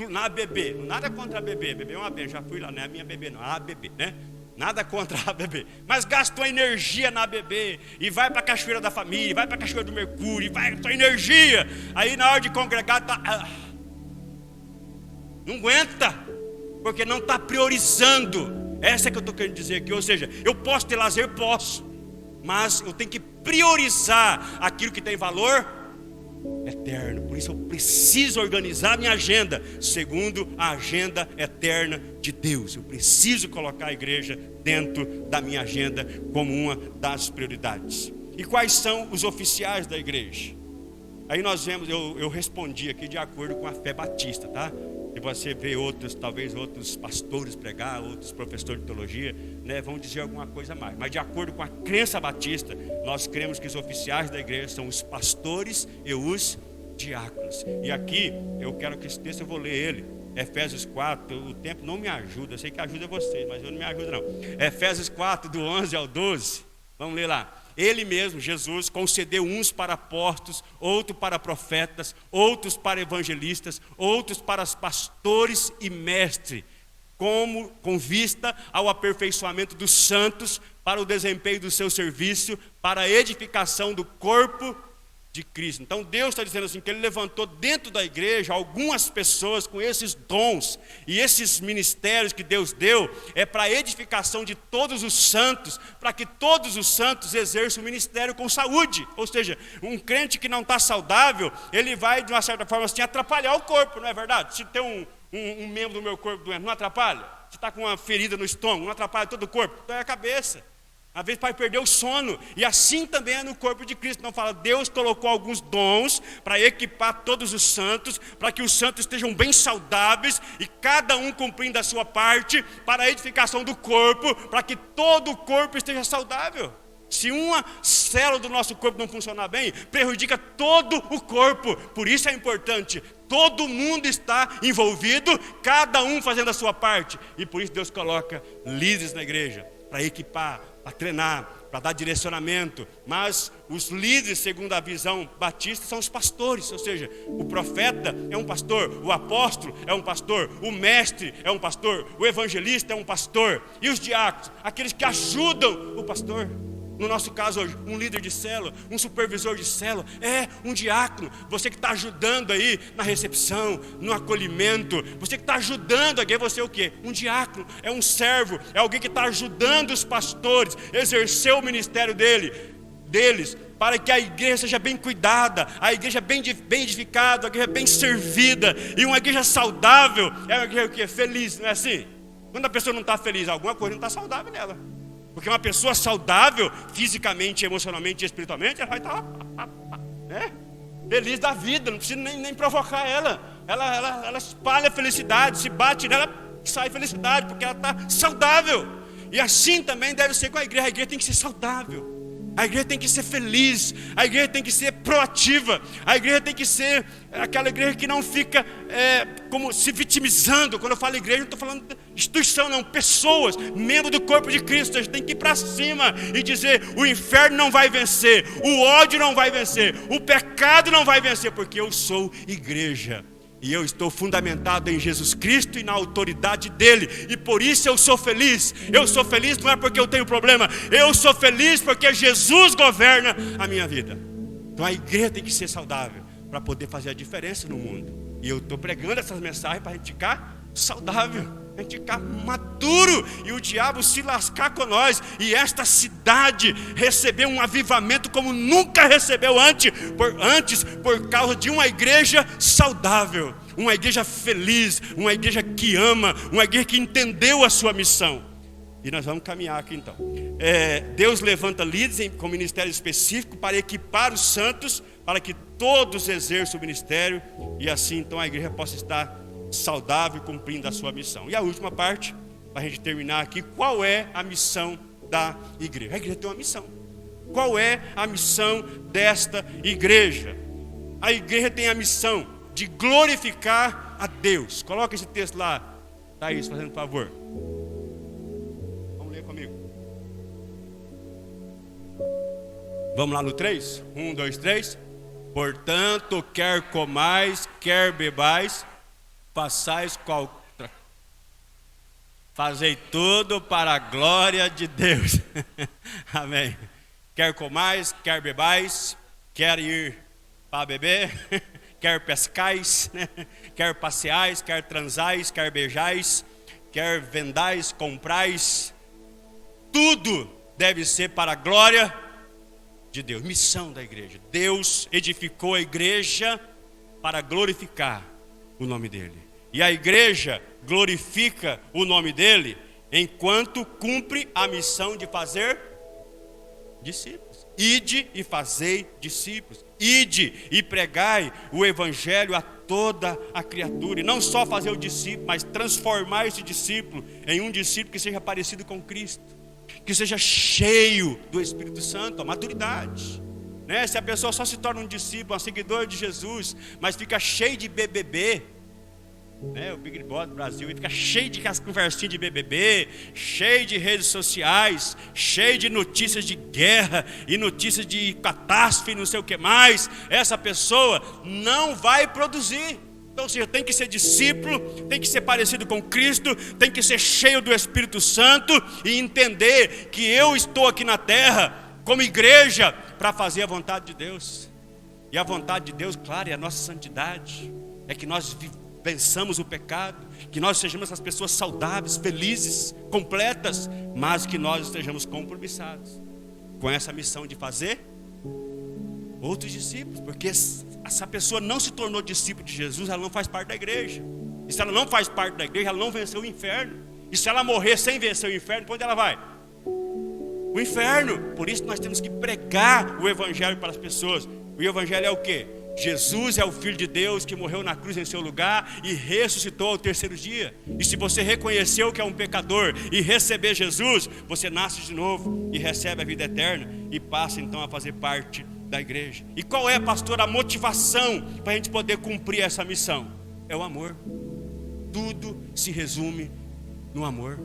S1: na ABB. Nada contra a ABB, ABB é uma ABB, já fui lá, não é a minha ABB não, a ABB, né? Nada contra a ABB, mas gastam energia na ABB, e vai para a Cachoeira da Família, vai para a Cachoeira do Mercúrio, e vai com a energia, aí na hora de congregar, não aguenta, porque não está priorizando. Essa é que eu estou querendo dizer aqui. Ou seja, eu posso ter lazer? Posso, mas eu tenho que priorizar aquilo que tem valor eterno. por isso eu preciso organizar minha agenda segundo a agenda eterna de Deus. Eu preciso colocar a igreja dentro da minha agenda como uma das prioridades. E quais são os oficiais da igreja? Aí nós vemos, eu respondi aqui de acordo com a fé batista, tá? E você vê outros, talvez outros pastores pregar, outros professores de teologia, né, vão dizer alguma coisa a mais. Mas de acordo com a crença batista, nós cremos que os oficiais da igreja são os pastores e os diáconos. E aqui, eu quero que esse texto, eu vou ler ele. Efésios 4, o tempo não me ajuda, eu sei que ajuda vocês, mas eu não me ajudo não. Efésios 4, do 11 ao 12, vamos ler lá. Ele mesmo, Jesus, concedeu uns para apóstolos, outros para profetas, outros para evangelistas, outros para pastores e mestres, com vista ao aperfeiçoamento dos santos, para o desempenho do seu serviço, para a edificação do corpo de Cristo. Então Deus está dizendo assim, que Ele levantou dentro da igreja algumas pessoas com esses dons, e esses ministérios que Deus deu, é para a edificação de todos os santos, para que todos os santos exerçam o ministério com saúde. Ou seja, um crente que não está saudável, ele vai de uma certa forma assim atrapalhar o corpo, não é verdade? Se tem um membro do meu corpo doente, não atrapalha? Se está com uma ferida no estômago, não atrapalha todo o corpo? Então é a cabeça. Às vezes pode perder o sono, e assim também é no corpo de Cristo. Não fala, Deus colocou alguns dons para equipar todos os santos, para que os santos estejam bem saudáveis, e cada um cumprindo a sua parte, para a edificação do corpo, para que todo o corpo esteja saudável. Se uma célula do nosso corpo não funcionar bem, prejudica todo o corpo. Por isso é importante, todo mundo está envolvido, cada um fazendo a sua parte. E por isso Deus coloca líderes na igreja, para equipar, para treinar, para dar direcionamento. Mas os líderes, segundo a visão batista, são os pastores. Ou seja, o profeta é um pastor, o apóstolo é um pastor, o mestre é um pastor, o evangelista é um pastor. E os diáconos, aqueles que ajudam o pastor. No nosso caso hoje, um líder de célula, um supervisor de célula, é um diácono. Você que está ajudando aí na recepção, no acolhimento, você que está ajudando aqui, você é o quê? Um diácono, é um servo, é alguém que está ajudando os pastores a exercer o ministério deles, para que a igreja seja bem cuidada, a igreja bem edificada, a igreja bem servida. E uma igreja saudável é uma igreja o quê? Feliz, não é assim? Quando a pessoa não está feliz, alguma coisa não está saudável nela. Porque uma pessoa saudável, fisicamente, emocionalmente e espiritualmente, ela vai estar feliz da vida, não precisa nem provocar ela. Ela espalha felicidade, se bate nela, sai felicidade, porque ela está saudável. E assim também deve ser com a igreja tem que ser saudável. A igreja tem que ser feliz, a igreja tem que ser proativa, a igreja tem que ser aquela igreja que não fica como se vitimizando. Quando eu falo igreja, não estou falando de instituição não, pessoas, membros do corpo de Cristo. A gente tem que ir para cima e dizer, o inferno não vai vencer, o ódio não vai vencer, o pecado não vai vencer, porque eu sou igreja. E eu estou fundamentado em Jesus Cristo e na autoridade dele. E por isso eu sou feliz. Eu sou feliz não é porque eu tenho problema. Eu sou feliz porque Jesus governa a minha vida. Então a igreja tem que ser saudável para poder fazer a diferença no mundo. E eu estou pregando essas mensagens para a gente ficar saudável, a gente ficar maduro e o diabo se lascar com nós. E esta cidade receber um avivamento como nunca recebeu antes por causa de uma igreja saudável, uma igreja feliz, uma igreja que ama, uma igreja que entendeu a sua missão. E nós vamos caminhar aqui então. Deus levanta líderes com ministério específico para equipar os santos, para que todos exerçam o ministério, e assim então a igreja possa estar saudável, cumprindo a sua missão. E a última parte, para a gente terminar aqui, qual é a missão da igreja? A igreja tem uma missão. Qual é a missão desta igreja? A igreja tem a missão de glorificar a Deus. Coloca esse texto lá, Thaís, fazendo favor. Vamos ler comigo. Vamos lá no 3? 1, 2, 3. Portanto, quer comais, quer bebais, fazei tudo para a glória de Deus. Amém. Quer comais, quer bebais, quer ir para beber, quer pescais, quer passeais, quer transais, quer beijais, quer vendais, comprais, tudo deve ser para a glória de Deus. Missão da igreja. Deus edificou a igreja para glorificar o nome dele. E a igreja glorifica o nome dele enquanto cumpre a missão de fazer discípulos. Ide e fazei discípulos. Ide e pregai o evangelho a toda a criatura. E não só fazer o discípulo, mas transformar esse discípulo em um discípulo que seja parecido com Cristo, que seja cheio do Espírito Santo, a maturidade, né? Se a pessoa só se torna um discípulo, um seguidor de Jesus, mas fica cheio de BBB, né? O Big Brother do Brasil, e fica cheio de conversinhas de BBB, cheio de redes sociais, cheio de notícias de guerra e notícias de catástrofe e não sei o que mais, essa pessoa não vai produzir. Então, ou seja, tem que ser discípulo, tem que ser parecido com Cristo, tem que ser cheio do Espírito Santo e entender que eu estou aqui na terra como igreja para fazer a vontade de Deus. E a vontade de Deus, claro, é a nossa santidade, é que nós vençamos o pecado, que nós sejamos essas pessoas saudáveis, felizes, completas, mas que nós estejamos compromissados com essa missão de fazer outros discípulos, porque essa pessoa não se tornou discípulo de Jesus, ela não faz parte da igreja. E se ela não faz parte da igreja, ela não venceu o inferno. E se ela morrer sem vencer o inferno, para onde ela vai? O inferno. Por isso nós temos que pregar o evangelho para as pessoas. O evangelho é o quê? Jesus é o Filho de Deus que morreu na cruz em seu lugar e ressuscitou ao terceiro dia. E se você reconheceu que é um pecador e receber Jesus, você nasce de novo e recebe a vida eterna e passa então a fazer parte da igreja. E qual é, pastor, a motivação para a gente poder cumprir essa missão? É o amor. Tudo se resume no amor.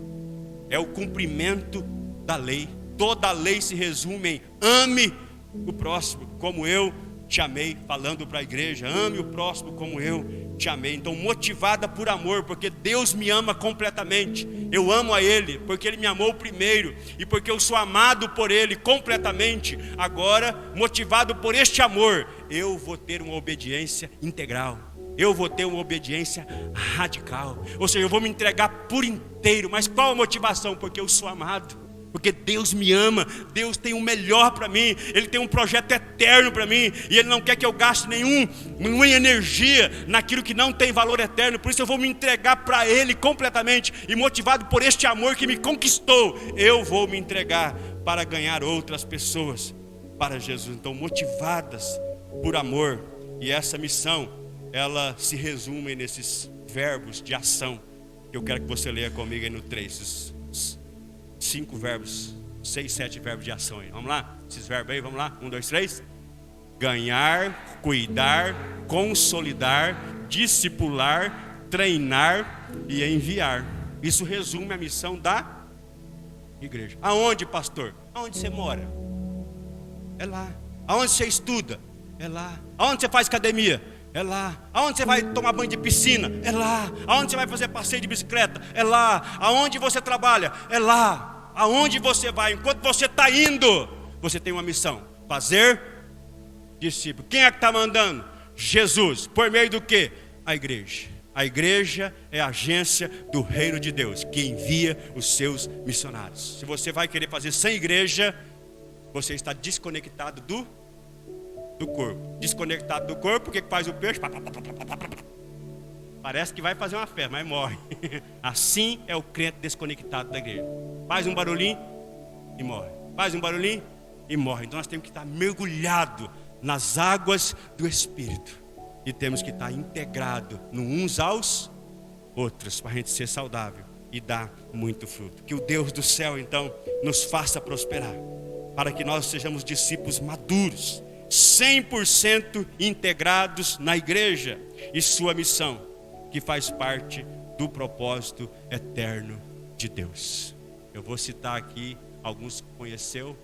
S1: É o cumprimento da lei. Toda a lei se resume em ame o próximo como eu te amei, falando para a igreja, ame o próximo como eu te amei. Então, motivada por amor, porque Deus me ama completamente, eu amo a Ele, porque Ele me amou primeiro, e porque eu sou amado por Ele completamente. Agora, motivado por este amor, eu vou ter uma obediência integral, eu vou ter uma obediência radical, ou seja, eu vou me entregar por inteiro. Mas qual a motivação? Porque eu sou amado. Porque Deus me ama, Deus tem o melhor para mim, Ele tem um projeto eterno para mim, e Ele não quer que eu gaste nenhuma energia naquilo que não tem valor eterno. Por isso eu vou me entregar para Ele completamente, e motivado por este amor que me conquistou, eu vou me entregar para ganhar outras pessoas para Jesus. Então, motivadas por amor, e essa missão, ela se resume nesses verbos de ação, que eu quero que você leia comigo aí no 3, 5 verbos, 6, 7 verbos de ação aí. Vamos lá? Esses verbos aí, vamos lá? 1, 2, 3. Ganhar, cuidar, consolidar, discipular, treinar e enviar. Isso resume a missão da igreja. Aonde, pastor? Aonde você mora? É lá. Aonde você estuda? É lá. Aonde você faz academia? É lá. Aonde você vai tomar banho de piscina? É lá. Aonde você vai fazer passeio de bicicleta? É lá. Aonde você trabalha? É lá. Aonde você vai, enquanto você está indo, você tem uma missão: fazer discípulo. Quem é que está mandando? Jesus. Por meio do quê? A igreja. A igreja é a agência do reino de Deus, que envia os seus missionários. Se você vai querer fazer sem igreja, você está desconectado do corpo. Desconectado do corpo, o que faz o peixe? Parece que vai fazer uma festa, mas morre. Assim é o crente desconectado da igreja. Faz um barulhinho e morre. Faz um barulhinho e morre. Então nós temos que estar mergulhados nas águas do Espírito. E temos que estar integrados uns aos outros, para a gente ser saudável e dar muito fruto. Que o Deus do céu então nos faça prosperar, para que nós sejamos discípulos maduros, 100% integrados na igreja e sua missão, que faz parte do propósito eterno de Deus. Eu vou citar aqui alguns que conheceu,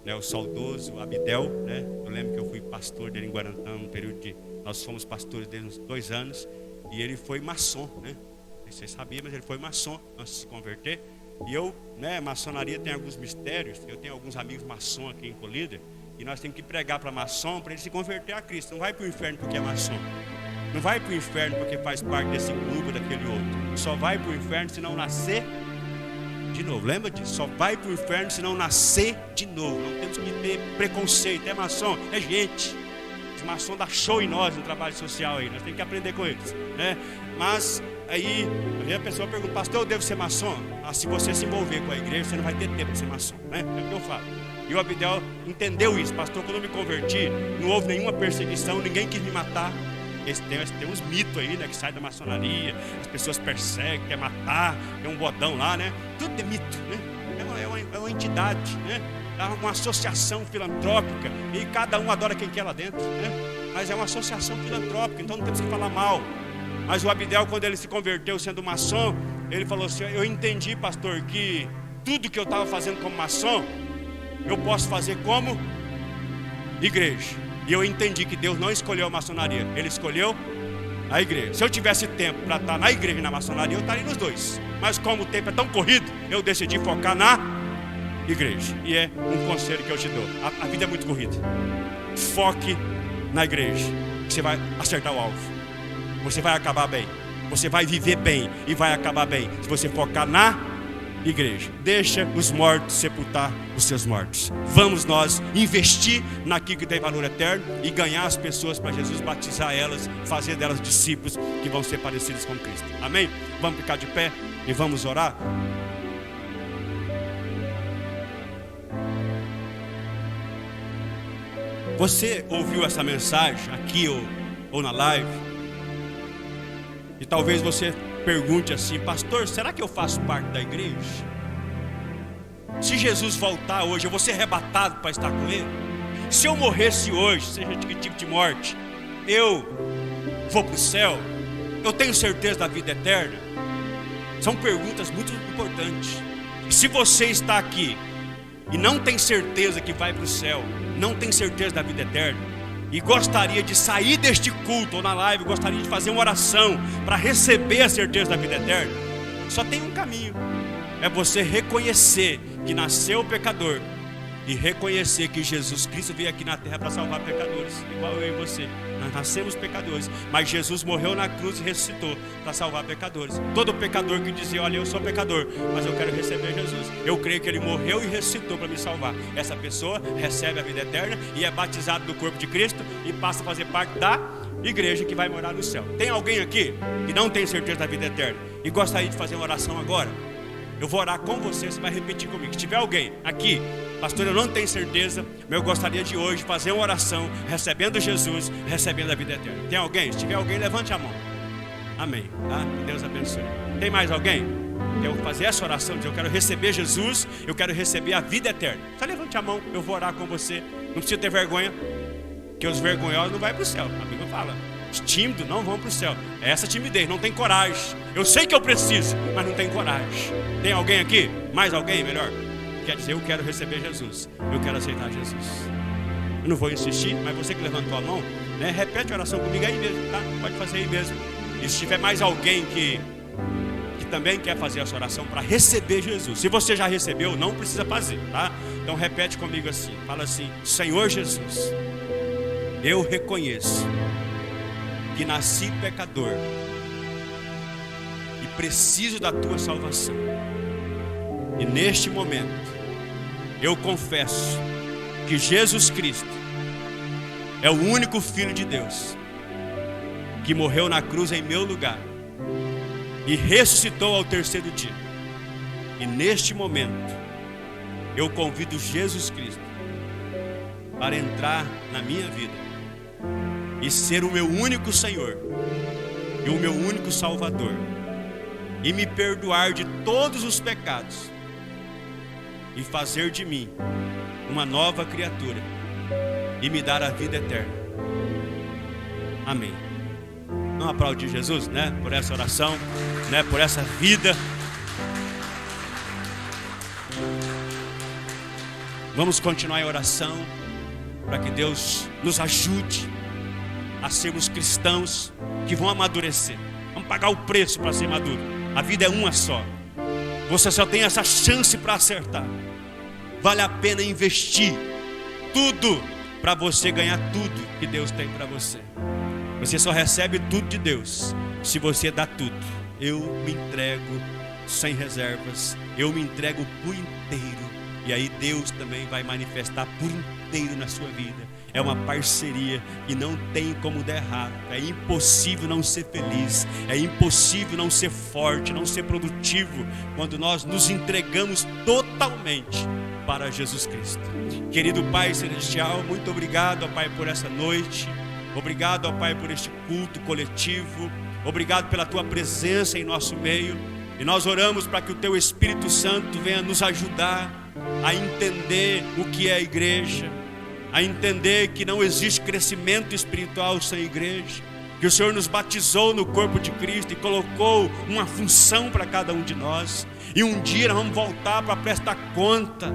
S1: né, o saudoso Abidel, né? Eu lembro que eu fui pastor dele em Guarantã, um período de... Nós fomos pastores dele uns 2 anos, e ele foi maçom, né? Não sei se vocês sabiam, mas ele foi maçom antes de se converter. E eu, né, maçonaria tem alguns mistérios. Eu tenho alguns amigos maçom aqui em Colíder, e nós temos que pregar para maçom para ele se converter a Cristo. Não vai para o inferno porque é maçom. Não vai para o inferno porque faz parte desse grupo, daquele outro. Só vai para o inferno se não nascer de novo. Lembra disso? Só vai para o inferno se não nascer de novo. Não temos que ter preconceito. É maçom? É gente. maçons dão show em nós no trabalho social aí, nós temos que aprender com eles, né? Mas aí a pessoa pergunta: pastor, eu devo ser maçom? Se você se envolver com a igreja, você não vai ter tempo de ser maçom, né? É o que eu falo. E o Abidel entendeu isso. Pastor, quando eu me converti, não houve nenhuma perseguição, ninguém quis me matar. Tem uns mitos aí, né, que saem da maçonaria, as pessoas perseguem, quer matar, tem um bodão lá, né? Tudo é mito, né? É uma entidade, né? É uma associação filantrópica, e cada um adora quem quer lá dentro, né? Mas é uma associação filantrópica, então não temos que falar mal. Mas o Abidel, quando ele se converteu sendo maçom, ele falou assim: eu entendi, pastor, que tudo que eu estava fazendo como maçom, eu posso fazer como igreja. E eu entendi que Deus não escolheu a maçonaria, Ele escolheu a igreja. Se eu tivesse tempo para estar na igreja e na maçonaria, eu estaria nos dois. Mas como o tempo é tão corrido, eu decidi focar na igreja. E é um conselho que eu te dou: a vida é muito corrida. Foque na igreja, que você vai acertar o alvo. Você vai acabar bem. Você vai viver bem e vai acabar bem se você focar na igreja. Deixa os mortos sepultar os seus mortos. Vamos nós investir naquilo que tem valor eterno e ganhar as pessoas para Jesus, batizar elas, fazer delas discípulos que vão ser parecidos com Cristo. Amém? Vamos ficar de pé e vamos orar. Você ouviu essa mensagem aqui ou na live, e talvez você pergunte assim: pastor, será que eu faço parte da igreja? Se Jesus voltar hoje, eu vou ser arrebatado para estar com Ele? Se eu morresse hoje, seja de que tipo de morte, eu vou para o céu? Eu tenho certeza da vida eterna? São perguntas muito importantes. Se você está aqui e não tem certeza que vai para o céu, não tem certeza da vida eterna, e gostaria de sair deste culto ou na live, gostaria de fazer uma oração para receber a certeza da vida eterna, só tem um caminho: é você reconhecer que nasceu pecador e reconhecer que Jesus Cristo veio aqui na terra para salvar pecadores, igual eu e você. Nós nascemos pecadores, mas Jesus morreu na cruz e ressuscitou para salvar pecadores. Todo pecador que dizia: olha, eu sou pecador, mas eu quero receber Jesus, eu creio que Ele morreu e ressuscitou para me salvar, essa pessoa recebe a vida eterna e é batizado no corpo de Cristo e passa a fazer parte da igreja que vai morar no céu. Tem alguém aqui que não tem certeza da vida eterna e gostaria de fazer uma oração agora? Eu vou orar com você, você vai repetir comigo. Se tiver alguém aqui: pastor, eu não tenho certeza, mas eu gostaria de hoje fazer uma oração, recebendo Jesus, recebendo a vida eterna. Tem alguém? Se tiver alguém, levante a mão. Amém. Tá? Que Deus abençoe. Tem mais alguém? Eu vou fazer essa oração, dizer: eu quero receber Jesus, eu quero receber a vida eterna. Só levante a mão, eu vou orar com você. Não precisa ter vergonha, que os vergonhosos não vão para o céu. A Bíblia fala: os tímidos não vão para o céu. É essa timidez, não tem coragem. Eu sei que eu preciso, mas não tem coragem. Tem alguém aqui? Mais alguém? Melhor. Quer dizer: eu quero receber Jesus, eu quero aceitar Jesus. Eu não vou insistir, mas você que levantou a mão, né, repete a oração comigo aí mesmo, tá? Pode fazer aí mesmo. E se tiver mais alguém que também quer fazer essa oração para receber Jesus, se você já recebeu, não precisa fazer, tá? Então repete comigo assim, fala assim: Senhor Jesus, eu reconheço que nasci pecador e preciso da tua salvação. E neste momento eu confesso que Jesus Cristo é o único Filho de Deus que morreu na cruz em meu lugar e ressuscitou ao terceiro dia. E neste momento eu convido Jesus Cristo para entrar na minha vida e ser o meu único Senhor e o meu único Salvador, e me perdoar de todos os pecados e fazer de mim uma nova criatura e me dar a vida eterna. Amém. Vamos aplaudir Jesus, né? Por essa oração, né? Por essa vida. Vamos continuar em oração para que Deus nos ajude a sermos cristãos que vão amadurecer. Vamos pagar o preço para ser maduro. A vida é uma só. Você só tem essa chance para acertar. Vale a pena investir tudo para você ganhar tudo que Deus tem para você. Você só recebe tudo de Deus se você dá tudo. Eu me entrego sem reservas. Eu me entrego por inteiro E aí Deus também vai manifestar por inteiro na sua vida. É uma parceria e não tem como dar errado. É impossível não ser feliz, é impossível não ser forte, não ser produtivo, quando nós nos entregamos totalmente para Jesus Cristo. Querido Pai Celestial, muito obrigado, ó Pai, por essa noite. Obrigado, ó Pai, por este culto coletivo. Obrigado pela Tua presença em nosso meio. E nós oramos para que o Teu Espírito Santo venha nos ajudar a entender o que é a igreja, a entender que não existe crescimento espiritual sem igreja, que o Senhor nos batizou no corpo de Cristo e colocou uma função para cada um de nós, e um dia nós vamos voltar para prestar conta,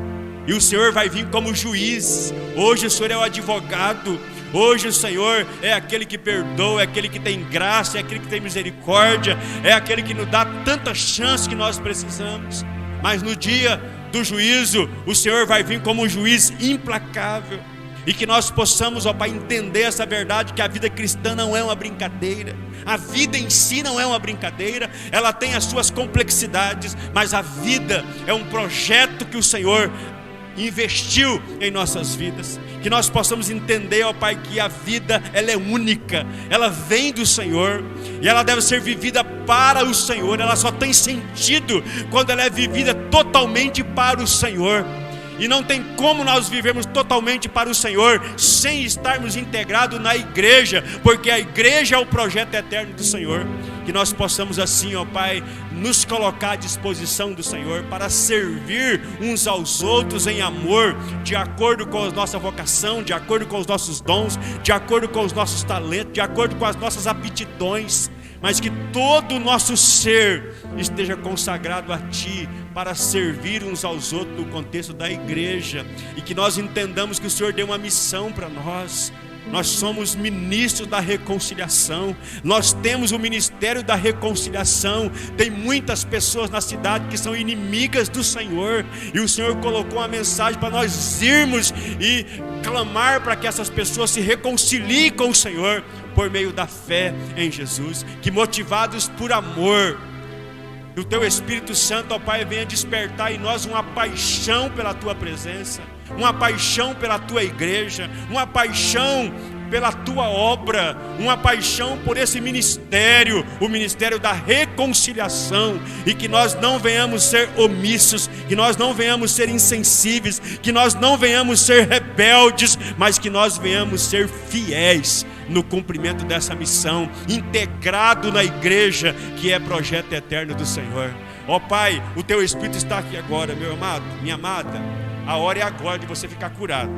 S1: e o Senhor vai vir como juiz. Hoje o Senhor é o advogado, hoje o Senhor é aquele que perdoa, é aquele que tem graça, é aquele que tem misericórdia, é aquele que nos dá tanta chance que nós precisamos. Mas no dia do juízo, o Senhor vai vir como um juiz implacável. E que nós possamos, ó Pai, entender essa verdade, que a vida cristã não é uma brincadeira. A vida em si não é uma brincadeira, ela tem as suas complexidades, mas a vida é um projeto que o Senhor investiu em nossas vidas. Que nós possamos entender, ó Pai, que a vida ela é única, ela vem do Senhor e ela deve ser vivida para o Senhor. Ela só tem sentido quando ela é vivida totalmente para o Senhor. E não tem como nós vivermos totalmente para o Senhor sem estarmos integrados na igreja, porque a igreja é o projeto eterno do Senhor. Que nós possamos assim, ó Pai, nos colocar à disposição do Senhor para servir uns aos outros em amor, de acordo com a nossa vocação, de acordo com os nossos dons, de acordo com os nossos talentos, de acordo com as nossas aptidões, mas que todo o nosso ser esteja consagrado a Ti, para servir uns aos outros no contexto da igreja, e que nós entendamos que o Senhor deu uma missão para nós. Nós somos ministros da reconciliação, nós temos o ministério da reconciliação. Tem muitas pessoas na cidade que são inimigas do Senhor, e o Senhor colocou uma mensagem para nós irmos e clamar para que essas pessoas se reconciliem com o Senhor, por meio da fé em Jesus. Que motivados por amor, que o Teu Espírito Santo, ó Pai, venha despertar em nós uma paixão pela Tua presença, uma paixão pela Tua igreja, uma paixão pela Tua obra, uma paixão por esse ministério, o ministério da reconciliação. E que nós não venhamos ser omissos, que nós não venhamos ser insensíveis, que nós não venhamos ser rebeldes, mas que nós venhamos ser fiéis no cumprimento dessa missão, integrado na igreja, que é projeto eterno do Senhor. Ó Pai, o Teu Espírito está aqui agora, meu amado, minha amada. A hora é agora de você ficar curado.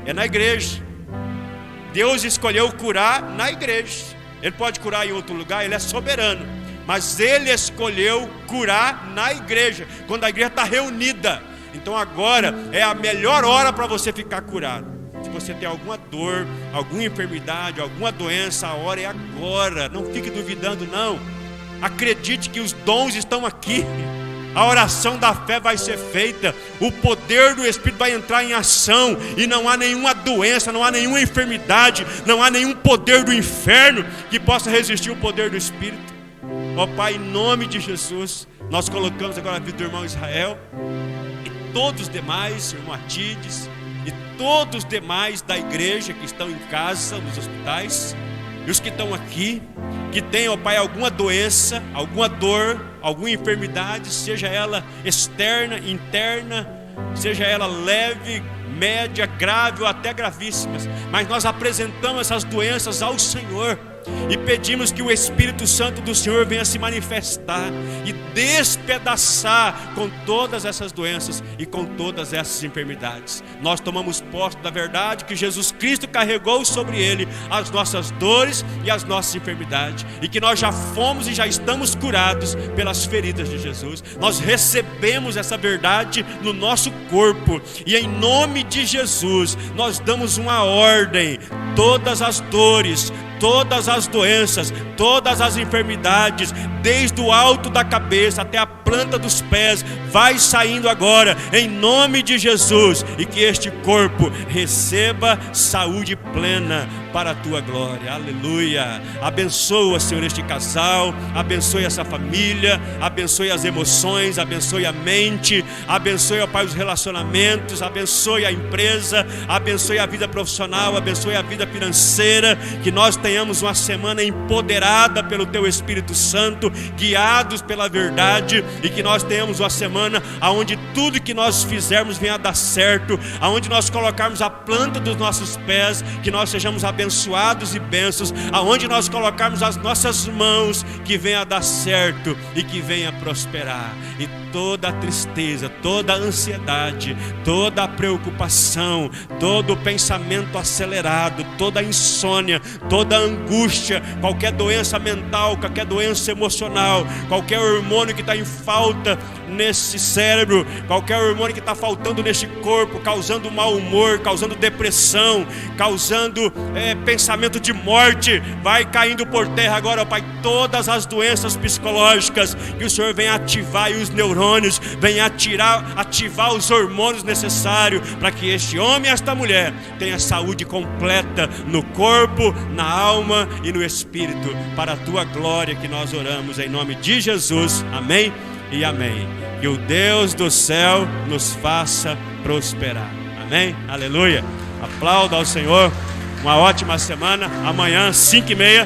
S1: É na igreja. Deus escolheu curar na igreja. Ele pode curar em outro lugar, Ele é soberano, mas Ele escolheu curar na igreja, quando a igreja está reunida. Então agora é a melhor hora para você ficar curado. Se você tem alguma dor, alguma enfermidade, alguma doença, a hora é agora. Não fique duvidando, não. Acredite que os dons estão aqui. A oração da fé vai ser feita, o poder do Espírito vai entrar em ação, e não há nenhuma doença, não há nenhuma enfermidade, não há nenhum poder do inferno que possa resistir ao poder do Espírito. Ó Pai, em nome de Jesus, nós colocamos agora a vida do irmão Israel e todos os demais, irmão Atides, e todos os demais da igreja que estão em casa, nos hospitais, e os que estão aqui, que tem, ó Pai, alguma doença, alguma dor, alguma enfermidade, seja ela externa, interna, seja ela leve, média, grave ou até gravíssimas, mas nós apresentamos essas doenças ao Senhor e pedimos que o Espírito Santo do Senhor venha se manifestar e despedaçar com todas essas doenças e com todas essas enfermidades. Nós tomamos posse da verdade que Jesus Cristo carregou sobre Ele as nossas dores e as nossas enfermidades, e que nós já fomos e já estamos curados pelas feridas de Jesus. Nós recebemos essa verdade no nosso corpo, e em nome de Jesus nós damos uma ordem: todas as dores, todas as doenças, todas as enfermidades, desde o alto da cabeça até a planta dos pés, vai saindo agora, em nome de Jesus, e que este corpo receba saúde plena para a tua glória. Aleluia. Abençoa, Senhor, este casal, abençoe essa família, abençoe as emoções, abençoe a mente, abençoe, ó Pai, os relacionamentos, abençoe a empresa, abençoe a vida profissional, abençoe a vida financeira, que nós tenhamos uma semana empoderada pelo teu Espírito Santo, guiados pela verdade, e que nós tenhamos uma semana onde tudo que nós fizermos venha a dar certo, aonde nós colocarmos a planta dos nossos pés, que nós sejamos abençoados e bênçãos, aonde nós colocarmos as nossas mãos, que venha a dar certo e que venha a prosperar. E toda a tristeza, toda a ansiedade, toda a preocupação, todo o pensamento acelerado, toda a insônia, toda a angústia, qualquer doença mental, qualquer doença emocional, qualquer hormônio que está em falta nesse cérebro, qualquer hormônio que está faltando neste corpo, causando mau humor, causando depressão, causando pensamento de morte, vai caindo por terra agora, ó Pai, todas as doenças psicológicas, que o Senhor venha ativar e os neurônios, venha ativar os hormônios necessários, para que este homem e esta mulher tenha saúde completa no corpo, na alma e no espírito, para a tua glória, que nós oramos em nome de Jesus, amém e amém. Que o Deus do céu nos faça prosperar, amém, aleluia. Aplauda ao Senhor. Uma ótima semana. Amanhã 5h30,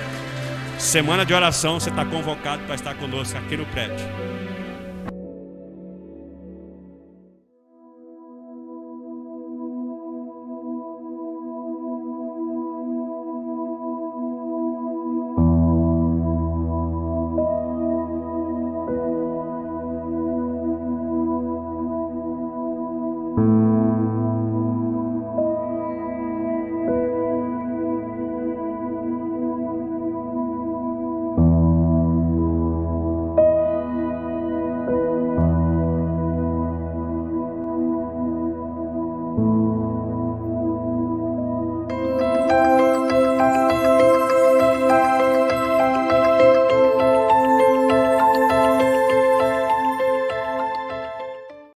S1: semana de oração. Você está convocado para estar conosco aqui no prédio.